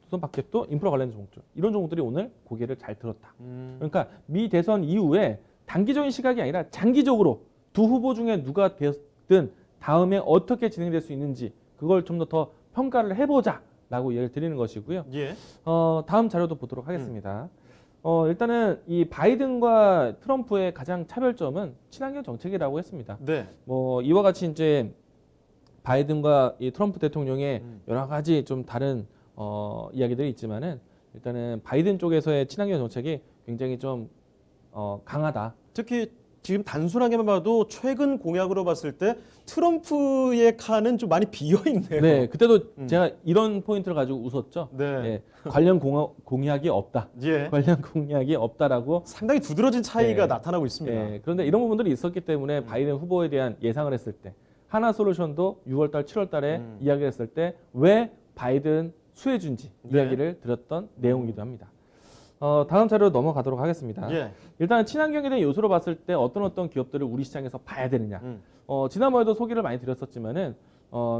[SPEAKER 2] 두산 파켓도 인프라 관련된 종목들. 이런 종목들이 오늘 고개를 잘 들었다. 그러니까 미 대선 이후에 단기적인 시각이 아니라 장기적으로 두 후보 중에 누가 됐든 다음에 어떻게 진행될 수 있는지 그걸 좀 더 평가를 해보자라고 이야기를 드리는 것이고요.
[SPEAKER 1] 예.
[SPEAKER 2] 다음 자료도 보도록 하겠습니다. 일단은 이 바이든과 트럼프의 가장 차별점은 친환경 정책이라고 했습니다.
[SPEAKER 1] 네.
[SPEAKER 2] 뭐 이와 같이 이제 바이든과 이 트럼프 대통령의 여러 가지 좀 다른 이야기들이 있지만은 일단은 바이든 쪽에서의 친환경 정책이 굉장히 좀 강하다.
[SPEAKER 1] 특히 지금 단순하게만 봐도 최근 공약으로 봤을 때 트럼프의 칸은 좀 많이 비어 있네요.
[SPEAKER 2] 네, 그때도 제가 이런 포인트를 가지고 웃었죠.
[SPEAKER 1] 네.
[SPEAKER 2] 예, 관련 공약이 없다.
[SPEAKER 1] 예.
[SPEAKER 2] 관련 공약이 없다라고.
[SPEAKER 1] 상당히 두드러진 차이가
[SPEAKER 2] 네.
[SPEAKER 1] 나타나고 있습니다.
[SPEAKER 2] 예, 그런데 이런 부분들이 있었기 때문에 바이든 후보에 대한 예상을 했을 때 하나솔루션도 6월달, 7월달에 이야기를 했을 때 왜 바이든 수혜준지
[SPEAKER 1] 네.
[SPEAKER 2] 이야기를 드렸던 내용이기도 합니다. 다음 자료로 넘어가도록 하겠습니다.
[SPEAKER 1] 예.
[SPEAKER 2] 일단 친환경에 대한 요소로 봤을 때 어떤 기업들을 우리 시장에서 봐야 되느냐. 지난번에도 소개를 많이 드렸었지만은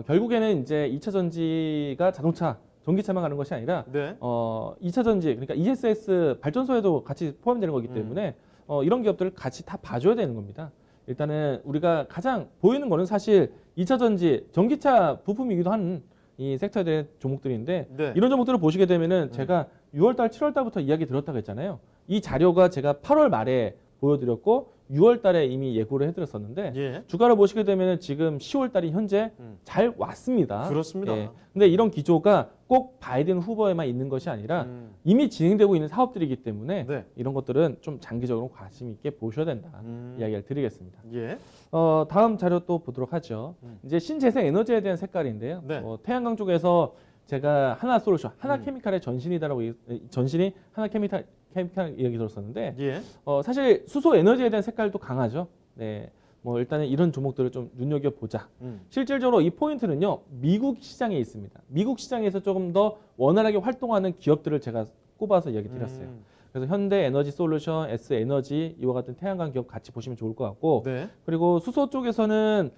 [SPEAKER 2] 결국에는 이제 2차 전지가 자동차, 전기차만 가는 것이 아니라
[SPEAKER 1] 네.
[SPEAKER 2] 2차 전지 그러니까 ESS 발전소에도 같이 포함되는 거기 때문에 이런 기업들을 같이 다 봐줘야 되는 겁니다. 일단은 우리가 가장 보이는 거는 사실 2차 전지, 전기차 부품이기도 한 이 섹터에 대한 종목들인데
[SPEAKER 1] 네.
[SPEAKER 2] 이런 종목들을 보시게 되면은 제가 6월달, 7월달부터 이야기 들었다고 했잖아요. 이 자료가 제가 8월 말에 보여드렸고 6월달에 이미 예고를 해드렸었는데
[SPEAKER 1] 예.
[SPEAKER 2] 주가를 보시게 되면은 지금 10월달이 현재 잘 왔습니다.
[SPEAKER 1] 그렇습니다.
[SPEAKER 2] 예. 근데 이런 기조가 꼭 바이든 후보에만 있는 것이 아니라 이미 진행되고 있는 사업들이기 때문에
[SPEAKER 1] 네.
[SPEAKER 2] 이런 것들은 좀 장기적으로 관심 있게 보셔야 된다 이야기를 드리겠습니다.
[SPEAKER 1] 예.
[SPEAKER 2] 다음 자료 또 보도록 하죠. 이제 신재생 에너지에 대한 색깔인데요.
[SPEAKER 1] 네.
[SPEAKER 2] 태양광 쪽에서 제가 하나솔루션, 하나케미칼의 전신이 하나케미칼 이야기 들었었는데
[SPEAKER 1] 예.
[SPEAKER 2] 사실 수소 에너지에 대한 색깔도 강하죠. 네. 뭐 일단은 이런 종목들을 좀 눈여겨 보자. 실질적으로 이 포인트는요. 미국 시장에 있습니다. 미국 시장에서 조금 더 원활하게 활동하는 기업들을 제가 꼽아서 이야기 드렸어요. 그래서 현대 에너지 솔루션, S 에너지 이와 같은 태양광 기업 같이 보시면 좋을 것 같고
[SPEAKER 1] 네.
[SPEAKER 2] 그리고 수소 쪽에서는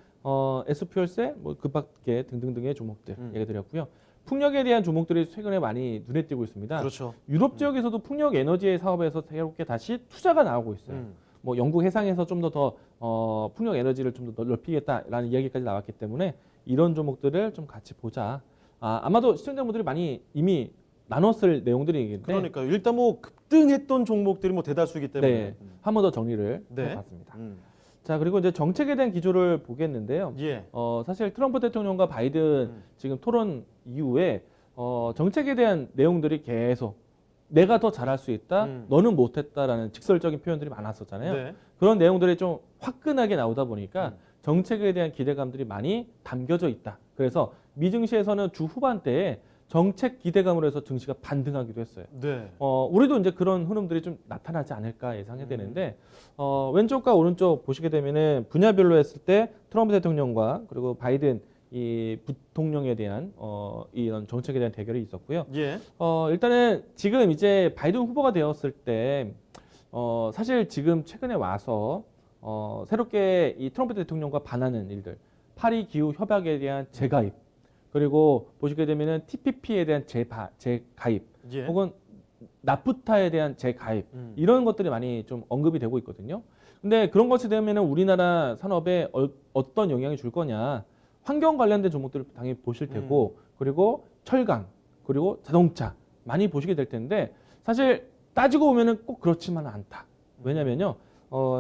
[SPEAKER 2] S 퓨얼셀 뭐 그밖에 등등등의 종목들 얘기 드렸고요. 풍력에 대한 종목들이 최근에 많이 눈에 띄고 있습니다.
[SPEAKER 1] 그렇죠.
[SPEAKER 2] 유럽 지역에서도 풍력 에너지 사업에서 새롭게 다시 투자가 나오고 있어요. 뭐 영국 해상에서 좀 더 풍력 에너지를 좀 더 넓히겠다라는 이야기까지 나왔기 때문에 이런 종목들을 좀 같이 보자. 아마도 시청자분들이 많이 이미 나눴을 내용들이기 때문에
[SPEAKER 1] 그러니까 일단 뭐 급등했던 종목들이 뭐 대다수이기 때문에
[SPEAKER 2] 네, 한 번 더 정리를
[SPEAKER 1] 네.
[SPEAKER 2] 해봤습니다. 자, 그리고 이제 정책에 대한 기조를 보겠는데요.
[SPEAKER 1] 예.
[SPEAKER 2] 사실 트럼프 대통령과 바이든 지금 토론 이후에 정책에 대한 내용들이 계속 내가 더 잘할 수 있다, 너는 못했다라는 직설적인 표현들이 많았었잖아요.
[SPEAKER 1] 네.
[SPEAKER 2] 그런 내용들이 좀 화끈하게 나오다 보니까 정책에 대한 기대감들이 많이 담겨져 있다. 그래서 미증시에서는 주 후반대에 정책 기대감으로 해서 증시가 반등하기도 했어요.
[SPEAKER 1] 네.
[SPEAKER 2] 우리도 이제 그런 흐름들이 좀 나타나지 않을까 예상이 되는데 왼쪽과 오른쪽 보시게 되면은 분야별로 했을 때 트럼프 대통령과 그리고 바이든 이 부통령에 대한 이런 정책에 대한 대결이 있었고요.
[SPEAKER 1] 예.
[SPEAKER 2] 일단은 지금 이제 바이든 후보가 되었을 때 사실 지금 최근에 와서 새롭게 이 트럼프 대통령과 반하는 일들, 파리 기후 협약에 대한 재가입, 그리고 보시게 되면은 TPP에 대한 재가입,
[SPEAKER 1] 예.
[SPEAKER 2] 혹은 나프타에 대한 재가입 이런 것들이 많이 좀 언급이 되고 있거든요. 근데 그런 것이 되면 우리나라 산업에 어떤 영향이 줄 거냐? 환경 관련된 종목들을 당연히 보실 테고, 그리고 철강, 그리고 자동차 많이 보시게 될 텐데 사실 따지고 보면은 꼭 그렇지만은 않다. 왜냐면요,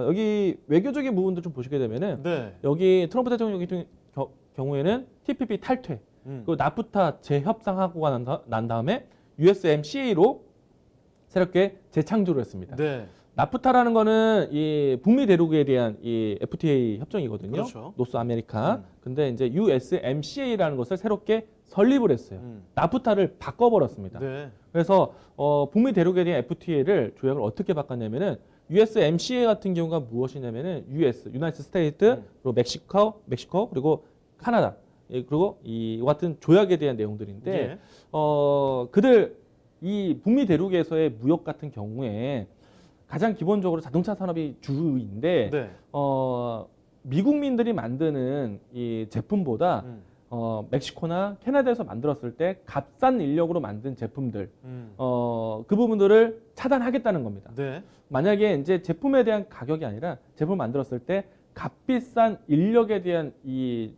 [SPEAKER 2] 여기 외교적인 부분도 좀 보시게 되면은
[SPEAKER 1] 네.
[SPEAKER 2] 여기 트럼프 대통령 같은 경우에는 TPP 탈퇴, 그 나프타 재협상하고 난 다음에 USMCA로 새롭게 재창조를 했습니다.
[SPEAKER 1] 네.
[SPEAKER 2] 나프타라는 거는 이 북미 대륙에 대한 이 FTA 협정이거든요.
[SPEAKER 1] 그렇죠.
[SPEAKER 2] 노스 아메리카. 근데 이제 USMCA라는 것을 새롭게 설립을 했어요. 나프타를 바꿔버렸습니다.
[SPEAKER 1] 네.
[SPEAKER 2] 그래서 북미 대륙에 대한 FTA를 조약을 어떻게 바꿨냐면은 USMCA 같은 경우가 무엇이냐면은 유나이티드 스테이트, 그리고 멕시코 그리고 카나다, 그리고 이 같은 조약에 대한 내용들인데
[SPEAKER 1] 예.
[SPEAKER 2] 그들 이 북미 대륙에서의 무역 같은 경우에 가장 기본적으로 자동차 산업이 주인데
[SPEAKER 1] 네.
[SPEAKER 2] 미국민들이 만드는 이 제품보다 멕시코나 캐나다에서 만들었을 때 값싼 인력으로 만든 제품들 그 부분들을 차단하겠다는 겁니다.
[SPEAKER 1] 네.
[SPEAKER 2] 만약에 이제 제품에 대한 가격이 아니라 제품을 만들었을 때 값비싼 인력에 대한 이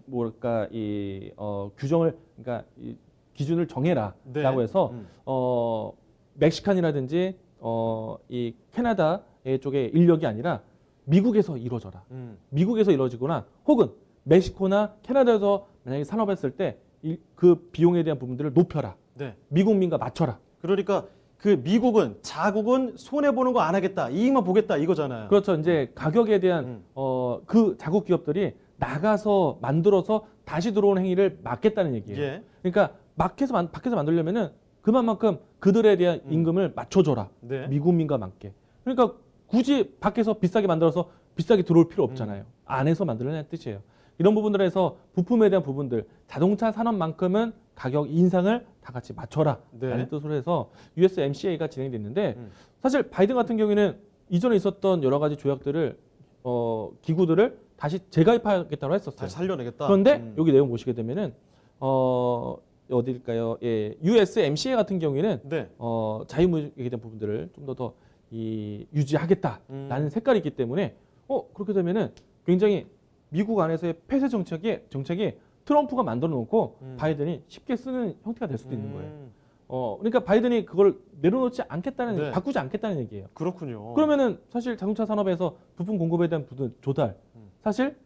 [SPEAKER 2] 뭐랄까 이 규정을 그러니까 이 기준을 정해라라고
[SPEAKER 1] 네.
[SPEAKER 2] 해서 멕시칸이라든지 이 캐나다의 쪽의 인력이 아니라 미국에서 이루어져라. 미국에서 이루어지거나 혹은 멕시코나 캐나다에서 만약에 산업했을 때 그 비용에 대한 부분들을 높여라.
[SPEAKER 1] 네.
[SPEAKER 2] 미국민과 맞춰라.
[SPEAKER 1] 그러니까 그 미국은 자국은 손해 보는 거 안 하겠다. 이익만 보겠다 이거잖아요.
[SPEAKER 2] 그렇죠. 이제 가격에 대한 그 자국 기업들이 나가서 만들어서 다시 들어오는 행위를 막겠다는 얘기예요.
[SPEAKER 1] 예.
[SPEAKER 2] 그러니까 밖에서 만들려면은 그만큼 그들에 대한 임금을 맞춰줘라.
[SPEAKER 1] 네.
[SPEAKER 2] 미국민과 맞게. 그러니까 굳이 밖에서 비싸게 만들어서 비싸게 들어올 필요 없잖아요. 안에서 만들어내는 뜻이에요. 이런 부분들에서 부품에 대한 부분들, 자동차 산업만큼은 가격 인상을 다 같이 맞춰라.
[SPEAKER 1] 네.
[SPEAKER 2] 라는 뜻으로 해서 USMCA가 진행됐는데 사실 바이든 같은 경우에는 이전에 있었던 여러 가지 조약들을 기구들을 다시 재가입하겠다고 했었어요.
[SPEAKER 1] 다시 살려내겠다.
[SPEAKER 2] 그런데 여기 내용 보시게 되면은 어디일까요? 예, USMCA 같은 경우에는
[SPEAKER 1] 네.
[SPEAKER 2] 자유무역에 대한 부분들을 좀 더 유지하겠다라는 색깔이 있기 때문에 그렇게 되면은 굉장히 미국 안에서의 폐쇄 정책이 트럼프가 만들어 놓고 바이든이 쉽게 쓰는 형태가 될 수도 있는 거예요. 그러니까 바이든이 그걸 내려놓지 않겠다는
[SPEAKER 1] 네.
[SPEAKER 2] 바꾸지 않겠다는 얘기예요.
[SPEAKER 1] 그렇군요.
[SPEAKER 2] 그러면은 사실 자동차 산업에서 부품 공급에 대한 조달, 사실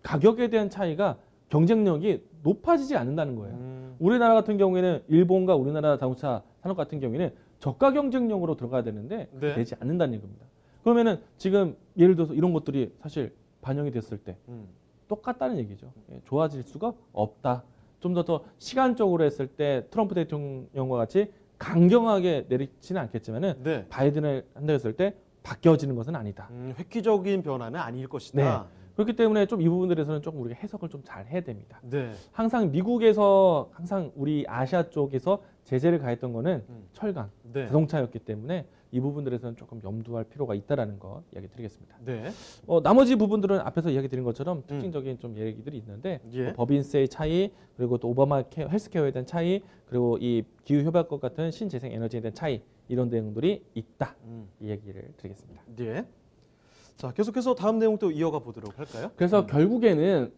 [SPEAKER 2] 가격에 대한 차이가 경쟁력이 높아지지 않는다는 거예요. 우리나라 같은 경우에는 일본과 우리나라 자동차 산업 같은 경우에는 저가 경쟁력으로 들어가야 되는데
[SPEAKER 1] 네.
[SPEAKER 2] 되지 않는다는 얘기입니다. 그러면은 지금 예를 들어서 이런 것들이 사실 반영이 됐을 때 똑같다는 얘기죠. 예, 좋아질 수가 없다. 좀 더 시간적으로 했을 때 트럼프 대통령과 같이 강경하게 내리지는 않겠지만은
[SPEAKER 1] 네.
[SPEAKER 2] 바이든을 한다 했을 때 바뀌어지는 것은 아니다.
[SPEAKER 1] 획기적인 변화는 아닐 것이다.
[SPEAKER 2] 그렇기 때문에 좀 이 부분들에서는 조금 우리가 해석을 좀 잘 해야 됩니다.
[SPEAKER 1] 네.
[SPEAKER 2] 항상 미국에서 항상 우리 아시아 쪽에서 제재를 가했던 거는 철강,
[SPEAKER 1] 네.
[SPEAKER 2] 자동차였기 때문에 이 부분들에서는 조금 염두할 필요가 있다라는 거 이야기 드리겠습니다.
[SPEAKER 1] 네.
[SPEAKER 2] 나머지 부분들은 앞에서 이야기 드린 것처럼 특징적인 좀 얘기들이 있는데
[SPEAKER 1] 예.
[SPEAKER 2] 법인세의 차이, 그리고 또 오바마 헬스케어에 대한 차이, 그리고 이 기후 협약과 같은 신재생 에너지에 대한 차이 이런 내용들이 있다 이 얘기를 드리겠습니다.
[SPEAKER 1] 예. 자, 계속해서 다음 내용 또 이어가 보도록 할까요?
[SPEAKER 2] 그래서 결국에는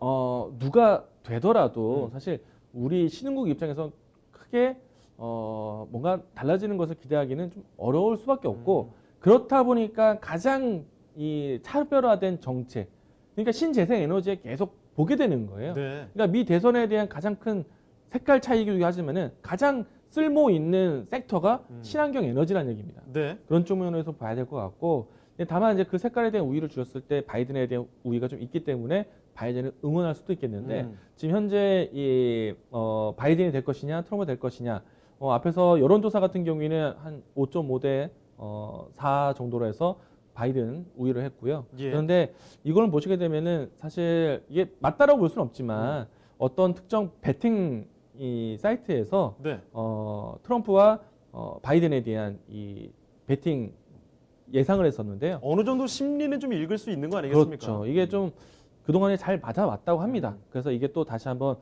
[SPEAKER 2] 누가 되더라도 사실 우리 신흥국 입장에서 크게 뭔가 달라지는 것을 기대하기는 좀 어려울 수밖에 없고 그렇다 보니까 가장 이 차별화된 정책, 그러니까 신재생 에너지에 계속 보게 되는 거예요.
[SPEAKER 1] 네.
[SPEAKER 2] 그러니까 미 대선에 대한 가장 큰 색깔 차이기도 하지만은 가장 쓸모 있는 섹터가 친환경 에너지라는 얘기입니다.
[SPEAKER 1] 네.
[SPEAKER 2] 그런 측면에서 봐야 될 것 같고, 다만 이제 그 색깔에 대한 우위를 줄였을 때 바이든에 대한 우위가 좀 있기 때문에 바이든을 응원할 수도 있겠는데 지금 현재 이 바이든이 될 것이냐 트럼프가 될 것이냐 앞에서 여론조사 같은 경우에는 한 5.5대 4 정도로 해서 바이든 우위를 했고요.
[SPEAKER 1] 예.
[SPEAKER 2] 그런데 이걸 보시게 되면은 사실 이게 맞다라고 볼 수는 없지만 어떤 특정 베팅 이 사이트에서
[SPEAKER 1] 네.
[SPEAKER 2] 트럼프와 바이든에 대한 이 베팅 예상을 했었는데요.
[SPEAKER 1] 어느 정도 심리는 좀 읽을 수 있는 거 아니겠습니까?
[SPEAKER 2] 그렇죠. 이게 좀 그동안에 잘 맞아왔다고 합니다. 그래서 이게 또 다시 한번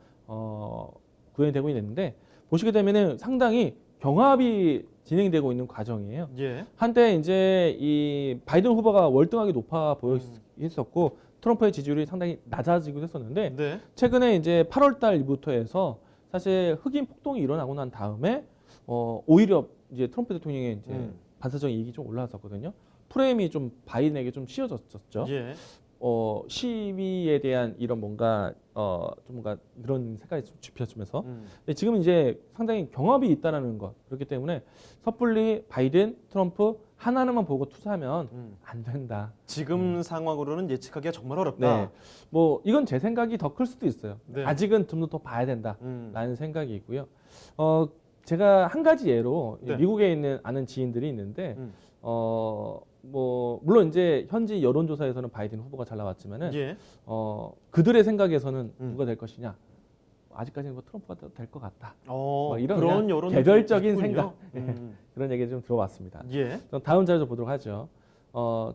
[SPEAKER 2] 구현이 되고 있는데 보시게 되면은 상당히 경합이 진행되고 있는 과정이에요.
[SPEAKER 1] 예.
[SPEAKER 2] 한때 이제 이 바이든 후보가 월등하게 높아 보였었고 트럼프의 지지율이 상당히 낮아지기도 했었는데
[SPEAKER 1] 네.
[SPEAKER 2] 최근에 이제 8월 달부터 해서 사실 흑인 폭동이 일어나고 난 다음에 오히려 이제 트럼프 대통령의 이제 반사적 이익이 좀 올라왔었거든요. 프레임이 좀 바이든에게 좀 씌워졌었죠.
[SPEAKER 1] 예.
[SPEAKER 2] 시위에 대한 이런 뭔가 좀 뭔가 그런 색깔이 좀 짚혀지면서
[SPEAKER 1] 음.
[SPEAKER 2] 근데 지금 이제 상당히 경합이 있다라는 것 그렇기 때문에 섣불리 바이든, 트럼프 하나만 보고 투사하면 안 된다.
[SPEAKER 1] 지금 상황으로는 예측하기가 정말 어렵다.
[SPEAKER 2] 네, 뭐 이건 제 생각이 더 클 수도 있어요.
[SPEAKER 1] 네.
[SPEAKER 2] 아직은 좀 더 봐야 된다라는
[SPEAKER 1] 음.
[SPEAKER 2] 생각이 있고요. 제가 한 가지 예로
[SPEAKER 1] 네.
[SPEAKER 2] 미국에 있는 아는 지인들이 있는데
[SPEAKER 1] 음.
[SPEAKER 2] 뭐 물론 이제 현지 여론조사에서는 바이든 후보가 잘 나왔지만은
[SPEAKER 1] 예.
[SPEAKER 2] 그들의 생각에서는 누가 될 것이냐 아직까지는 뭐 트럼프가 될 것 같다. 이런
[SPEAKER 1] 그런
[SPEAKER 2] 그냥
[SPEAKER 1] 여론
[SPEAKER 2] 개별적인 생각
[SPEAKER 1] 음.
[SPEAKER 2] 그런 얘기 좀 들어봤습니다.
[SPEAKER 1] 예.
[SPEAKER 2] 그럼 다음 자료 좀 보도록 하죠.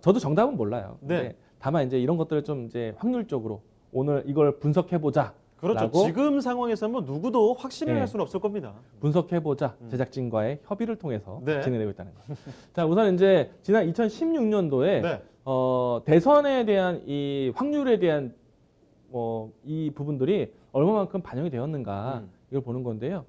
[SPEAKER 2] 저도 정답은 몰라요.
[SPEAKER 1] 네.
[SPEAKER 2] 근데 다만 이제 이런 것들을 좀 이제 확률적으로 오늘 이걸 분석해 보자.
[SPEAKER 1] 그렇죠.
[SPEAKER 2] 라고
[SPEAKER 1] 지금 상황에서는 뭐 누구도 확신을
[SPEAKER 2] 네.
[SPEAKER 1] 할 수는 없을 겁니다.
[SPEAKER 2] 분석해보자 제작진과의 협의를 통해서
[SPEAKER 1] 네.
[SPEAKER 2] 진행되고 있다는 거. 자, 우선 이제 지난 2016년도에
[SPEAKER 1] 네.
[SPEAKER 2] 대선에 대한 이 확률에 대한 이 부분들이 얼마만큼 반영이 되었는가 이걸 보는 건데요.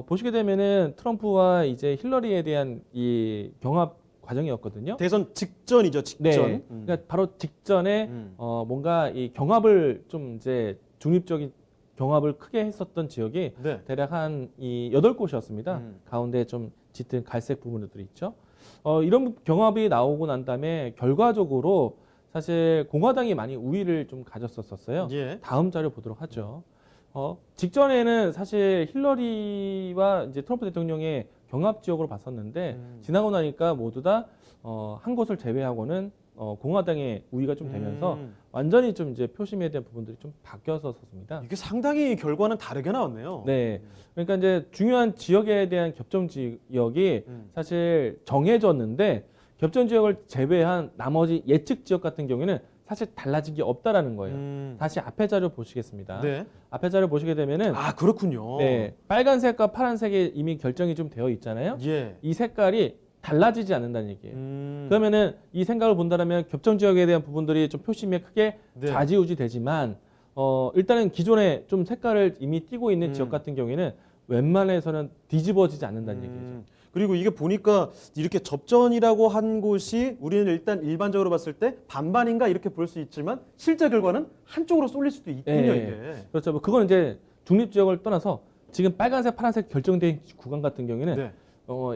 [SPEAKER 2] 보시게 되면은 트럼프와 이제 힐러리에 대한 이 경합 과정이었거든요.
[SPEAKER 1] 대선 직전이죠. 직전.
[SPEAKER 2] 네, 그러니까 바로 직전에 뭔가 이 경합을 좀 이제 중립적인 경합을 크게 했었던 지역이
[SPEAKER 1] 네.
[SPEAKER 2] 대략 한 이 8곳이었습니다. 가운데 좀 짙은 갈색 부분들이 있죠. 이런 경합이 나오고 난 다음에 결과적으로 사실 공화당이 많이 우위를 좀 가졌었어요.
[SPEAKER 1] 예.
[SPEAKER 2] 다음 자료 보도록 하죠. 직전에는 사실 힐러리와 이제 트럼프 대통령의 경합 지역으로 봤었는데 지나고 나니까 모두 다 한 곳을 제외하고는 공화당의 우위가 좀 되면서 완전히 좀 이제 표심에 대한 부분들이 좀 바뀌었었습니다.
[SPEAKER 1] 이게 상당히 결과는 다르게 나왔네요.
[SPEAKER 2] 네, 그러니까 이제 중요한 지역에 대한 접점 지역이 사실 정해졌는데 접점 지역을 제외한 나머지 예측 지역 같은 경우에는 사실 달라진 게 없다라는 거예요. 다시 앞에 자료 보시겠습니다.
[SPEAKER 1] 네.
[SPEAKER 2] 앞에 자료 보시게 되면은
[SPEAKER 1] 아, 그렇군요.
[SPEAKER 2] 네, 빨간색과 파란색이 이미 결정이 좀 되어 있잖아요.
[SPEAKER 1] 예.
[SPEAKER 2] 이 색깔이 달라지지 않는다는 얘기예요.
[SPEAKER 1] 그러면
[SPEAKER 2] 그러면은 이 생각을 본다면 겹정 지역에 대한 부분들이 좀 표심에 크게
[SPEAKER 1] 네.
[SPEAKER 2] 좌지우지 되지만 일단은 기존에 좀 색깔을 이미 띠고 있는 지역 같은 경우에는 웬만해서는 뒤집어지지 않는다는 얘기죠.
[SPEAKER 1] 그리고 이게 보니까 이렇게 접전이라고 한 곳이 우리는 일단 일반적으로 봤을 때 반반인가 이렇게 볼 수 있지만 실제 결과는 한쪽으로 쏠릴 수도 있군요.
[SPEAKER 2] 네.
[SPEAKER 1] 이게.
[SPEAKER 2] 그렇죠. 뭐 그건 이제 중립 지역을 떠나서 지금 빨간색, 파란색 결정된 구간 같은 경우에는
[SPEAKER 1] 네.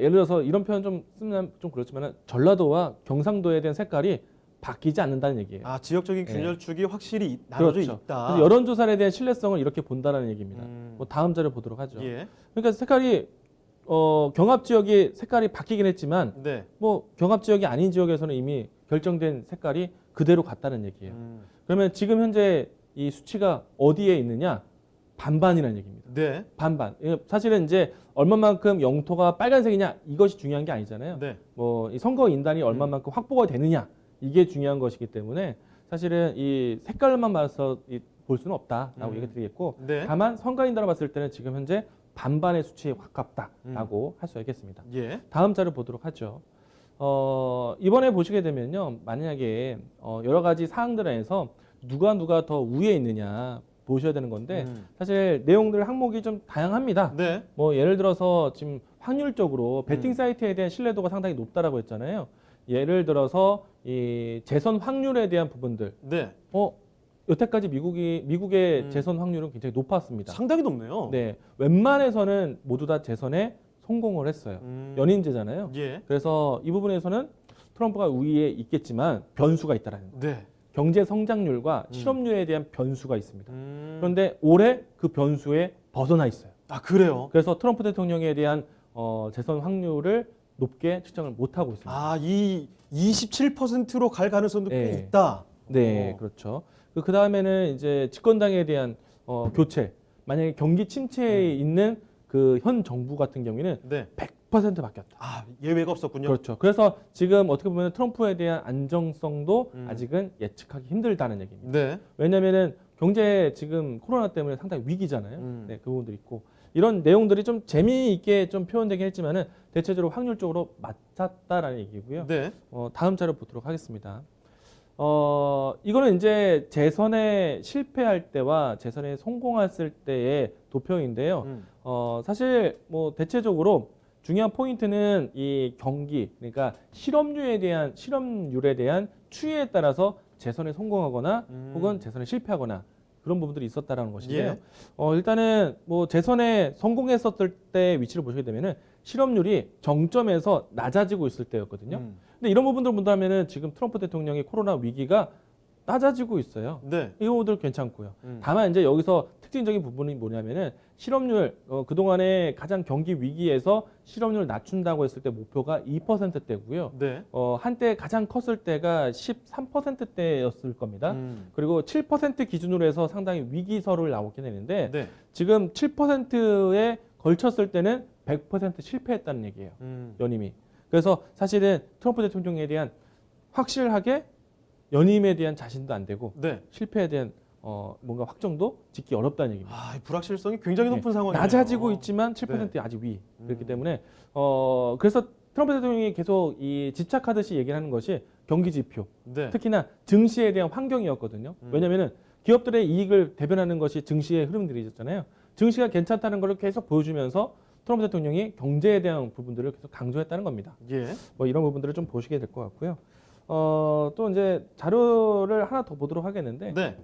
[SPEAKER 2] 예를 들어서 이런 표현 좀 쓰면 좀 그렇지만 전라도와 경상도에 대한 색깔이 바뀌지 않는다는 얘기예요.
[SPEAKER 1] 아, 지역적인
[SPEAKER 2] 네.
[SPEAKER 1] 균열축이 확실히 나눠져
[SPEAKER 2] 그렇죠.
[SPEAKER 1] 있다.
[SPEAKER 2] 그래서 여론조사에 대한 신뢰성을 이렇게 본다는 얘기입니다.
[SPEAKER 1] 음.
[SPEAKER 2] 뭐 다음 자료 보도록 하죠.
[SPEAKER 1] 예.
[SPEAKER 2] 그러니까 색깔이 경합 지역이 색깔이 바뀌긴 했지만
[SPEAKER 1] 네.
[SPEAKER 2] 뭐 경합 지역이 아닌 지역에서는 이미 결정된 색깔이 그대로 같다는 얘기예요. 그러면 지금 현재 이 수치가 어디에 있느냐? 반반이라는 얘기입니다.
[SPEAKER 1] 네.
[SPEAKER 2] 반반. 사실은 이제 얼마만큼 영토가 빨간색이냐 이것이 중요한 게 아니잖아요.
[SPEAKER 1] 네.
[SPEAKER 2] 뭐 이 선거 인단이 얼마만큼 확보가 되느냐 이게 중요한 것이기 때문에 사실은 이 색깔만 봐서 볼 수는 없다라고 얘기 드리겠고
[SPEAKER 1] 네.
[SPEAKER 2] 다만 선거 인단을 봤을 때는 지금 현재 반반의 수치에 가깝다라고 할 수 있겠습니다.
[SPEAKER 1] 예.
[SPEAKER 2] 다음 자료 보도록 하죠. 이번에 보시게 되면요, 만약에 여러 가지 사항들 안에서 누가 더 우위에 있느냐 보셔야 되는 건데 사실 내용들 항목이 좀 다양합니다.
[SPEAKER 1] 네.
[SPEAKER 2] 뭐 예를 들어서 지금 확률적으로 베팅 사이트에 대한 신뢰도가 상당히 높다라고 했잖아요. 예를 들어서 이 재선 확률에 대한 부분들,
[SPEAKER 1] 네.
[SPEAKER 2] 여태까지 미국의 재선 확률은 굉장히 높았습니다.
[SPEAKER 1] 상당히 높네요.
[SPEAKER 2] 네, 웬만해서는 모두 다 재선에 성공을 했어요. 연인제잖아요.
[SPEAKER 1] 예.
[SPEAKER 2] 그래서 이 부분에서는 트럼프가 우위에 있겠지만 변수가 있다라는 거예요.
[SPEAKER 1] 네.
[SPEAKER 2] 경제 성장률과 실업률에 대한 변수가 있습니다. 그런데 올해 그 변수에 벗어나 있어요.
[SPEAKER 1] 아, 그래요?
[SPEAKER 2] 그래서 트럼프 대통령에 대한 재선 확률을 높게 측정을 못 하고 있습니다.
[SPEAKER 1] 아, 이 27%로 갈 가능성도 꽤
[SPEAKER 2] 네.
[SPEAKER 1] 있다.
[SPEAKER 2] 네, 그렇죠. 그 다음에는 이제 집권당에 대한 교체. 만약에 경기 침체에 있는 그 현 정부 같은 경우에는
[SPEAKER 1] 네.
[SPEAKER 2] 100% 바뀌었다.
[SPEAKER 1] 아, 예외가 없었군요.
[SPEAKER 2] 그렇죠. 그래서 지금 어떻게 보면 트럼프에 대한 안정성도 아직은 예측하기 힘들다는 얘기입니다.
[SPEAKER 1] 네.
[SPEAKER 2] 왜냐면은 경제 지금 코로나 때문에 상당히 위기잖아요. 네, 그 부분도 있고. 이런 내용들이 좀 재미있게 좀 표현되긴 했지만은 대체적으로 확률적으로 맞았다라는 얘기고요.
[SPEAKER 1] 네.
[SPEAKER 2] 다음 자료 보도록 하겠습니다. 이거는 이제 재선에 실패할 때와 재선에 성공했을 때의 도표인데요. 사실 뭐 대체적으로 중요한 포인트는 이 경기, 그러니까 실업률에 대한 추이에 따라서 재선에 성공하거나 혹은 재선에 실패하거나 그런 부분들이 있었다라는 것인데요.
[SPEAKER 1] 예.
[SPEAKER 2] 일단은 뭐 재선에 성공했었을 때 위치를 보시게 되면은 실업률이 정점에서 낮아지고 있을 때였거든요. 근데 이런 부분들 본다면은 지금 트럼프 대통령의 코로나 위기가 낮아지고 있어요.
[SPEAKER 1] 네.
[SPEAKER 2] 이 부분들 괜찮고요. 다만 이제 여기서 특징적인 부분이 뭐냐면은 실업률 그동안에 가장 경기 위기에서 실업률을 낮춘다고 했을 때 목표가 2%대고요.
[SPEAKER 1] 네.
[SPEAKER 2] 한때 가장 컸을 때가 13%대였을 겁니다. 그리고 7% 기준으로 해서 상당히 위기설을 나오게 되는데
[SPEAKER 1] 네.
[SPEAKER 2] 지금 7%에 걸쳤을 때는 100% 실패했다는 얘기예요. 연임이. 그래서 사실은 트럼프 대통령에 대한 확실하게 연임에 대한 자신도 안 되고
[SPEAKER 1] 네.
[SPEAKER 2] 실패에 대한 뭔가 확정도 짓기 어렵다는 얘기입니다.
[SPEAKER 1] 이 불확실성이 굉장히 높은 상황이네요.
[SPEAKER 2] 낮아지고 있지만 7%에 아직 위. 그렇기 때문에 그래서 트럼프 대통령이 계속 이 집착하듯이 얘기를 하는 것이 경기 지표,
[SPEAKER 1] 네.
[SPEAKER 2] 특히나 증시에 대한 환경이었거든요. 왜냐하면은 기업들의 이익을 대변하는 것이 증시의 흐름들이었잖아요. 증시가 괜찮다는 걸 계속 보여주면서 트럼프 대통령이 경제에 대한 부분들을 계속 강조했다는 겁니다.
[SPEAKER 1] 예.
[SPEAKER 2] 뭐 이런 부분들을 좀 보시게 될 것 같고요. 또 이제 자료를 하나 더 보도록 하겠는데,
[SPEAKER 1] 네.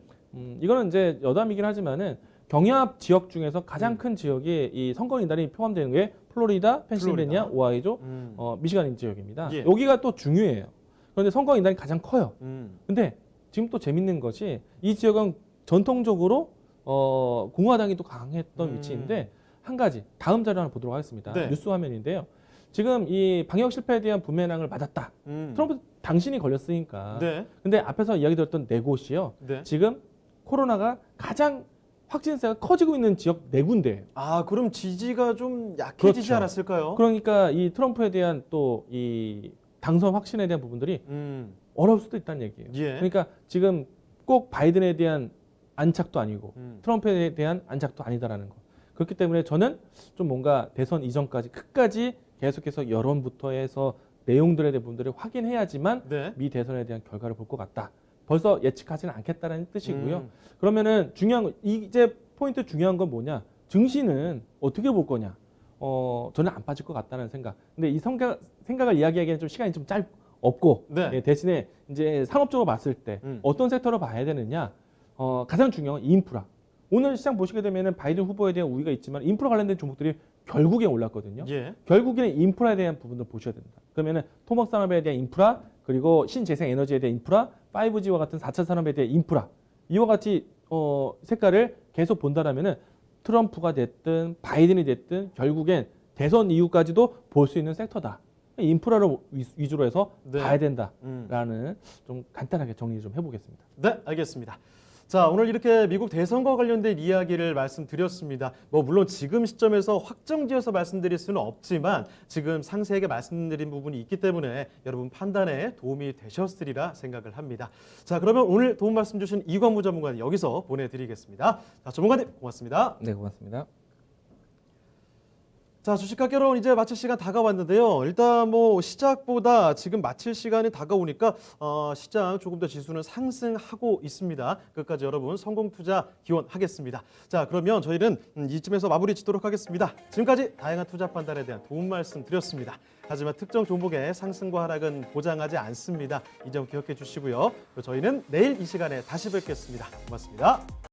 [SPEAKER 2] 이거는 이제 여담이긴 하지만은 경합 지역 중에서 가장 큰 지역이 이 선거 인단이 포함되는 게 플로리다, 펜실베니아,
[SPEAKER 1] 플로리다.
[SPEAKER 2] 오하이주, 미시간 지역입니다.
[SPEAKER 1] 예.
[SPEAKER 2] 여기가 또 중요해요. 그런데 선거 인단이 가장 커요.
[SPEAKER 1] 음.
[SPEAKER 2] 근데 지금 또 재밌는 것이 이 지역은 전통적으로 공화당이 또 강했던 위치인데 한 가지 다음 자료 하나 보도록 하겠습니다.
[SPEAKER 1] 네.
[SPEAKER 2] 뉴스 화면인데요. 지금 이 방역 실패에 대한 부메랑을 맞았다. 트럼프 당신이 걸렸으니까.
[SPEAKER 1] 네.
[SPEAKER 2] 근데 앞에서 이야기 드렸던 네 곳이요.
[SPEAKER 1] 네.
[SPEAKER 2] 지금 코로나가 가장 확진세가 커지고 있는 지역 네 군데예요.
[SPEAKER 1] 그럼 지지가 좀 약해지지
[SPEAKER 2] 그렇죠.
[SPEAKER 1] 않았을까요?
[SPEAKER 2] 그러니까 이 트럼프에 대한 또 이 당선 확신에 대한 부분들이 어려울 수도 있다는 얘기예요.
[SPEAKER 1] 예.
[SPEAKER 2] 그러니까 지금 꼭 바이든에 대한 안착도 아니고 트럼프에 대한 안착도 아니다라는 거. 그렇기 때문에 저는 좀 뭔가 대선 이전까지 끝까지 계속해서 여론부터 해서 내용들에 대한 부분들을 확인해야지만
[SPEAKER 1] 네.
[SPEAKER 2] 미 대선에 대한 결과를 볼 것 같다. 벌써 예측하지는 않겠다라는 뜻이고요. 그러면은 중요한 건 이제 포인트 중요한 건 뭐냐? 증시는 어떻게 볼 거냐? 저는 안 빠질 것 같다는 생각. 근데 이 생각을 이야기하기에는 좀 시간이 좀 없고
[SPEAKER 1] 네.
[SPEAKER 2] 예, 대신에 이제 산업적으로 봤을 때 어떤 섹터를 봐야 되느냐? 가장 중요한 건 인프라. 오늘 시장 보시게 되면은 바이든 후보에 대한 우위가 있지만 인프라 관련된 종목들이 결국에 올랐거든요.
[SPEAKER 1] 예.
[SPEAKER 2] 결국에는 인프라에 대한 부분도 보셔야 된다. 그러면은 토목 산업에 대한 인프라, 그리고 신재생 에너지에 대한 인프라, 5G와 같은 4차 산업에 대한 인프라. 이와 같이 색깔을 계속 본다라면은 트럼프가 됐든 바이든이 됐든 결국엔 대선 이후까지도 볼 수 있는 섹터다. 인프라를 위주로 해서
[SPEAKER 1] 네.
[SPEAKER 2] 봐야 된다라는 좀 간단하게 정리 좀 해보겠습니다.
[SPEAKER 1] 네, 알겠습니다. 자, 오늘 이렇게 미국 대선과 관련된 이야기를 말씀드렸습니다. 물론 지금 시점에서 확정지어서 말씀드릴 수는 없지만 지금 상세하게 말씀드린 부분이 있기 때문에 여러분 판단에 도움이 되셨으리라 생각을 합니다. 자, 그러면 오늘 도움 말씀 주신 이광무 전문가는 여기서 보내드리겠습니다. 자, 전문가님 고맙습니다.
[SPEAKER 2] 네, 고맙습니다.
[SPEAKER 1] 자, 주식학개론 이제 마칠 시간 다가왔는데요. 일단 시작보다 지금 마칠 시간이 다가오니까 시장 조금 더 지수는 상승하고 있습니다. 끝까지 여러분 성공 투자 기원하겠습니다. 자, 그러면 저희는 이쯤에서 마무리 짓도록 하겠습니다. 지금까지 다양한 투자 판단에 대한 도움 말씀 드렸습니다. 하지만 특정 종목의 상승과 하락은 보장하지 않습니다. 이 점 기억해 주시고요. 저희는 내일 이 시간에 다시 뵙겠습니다. 고맙습니다.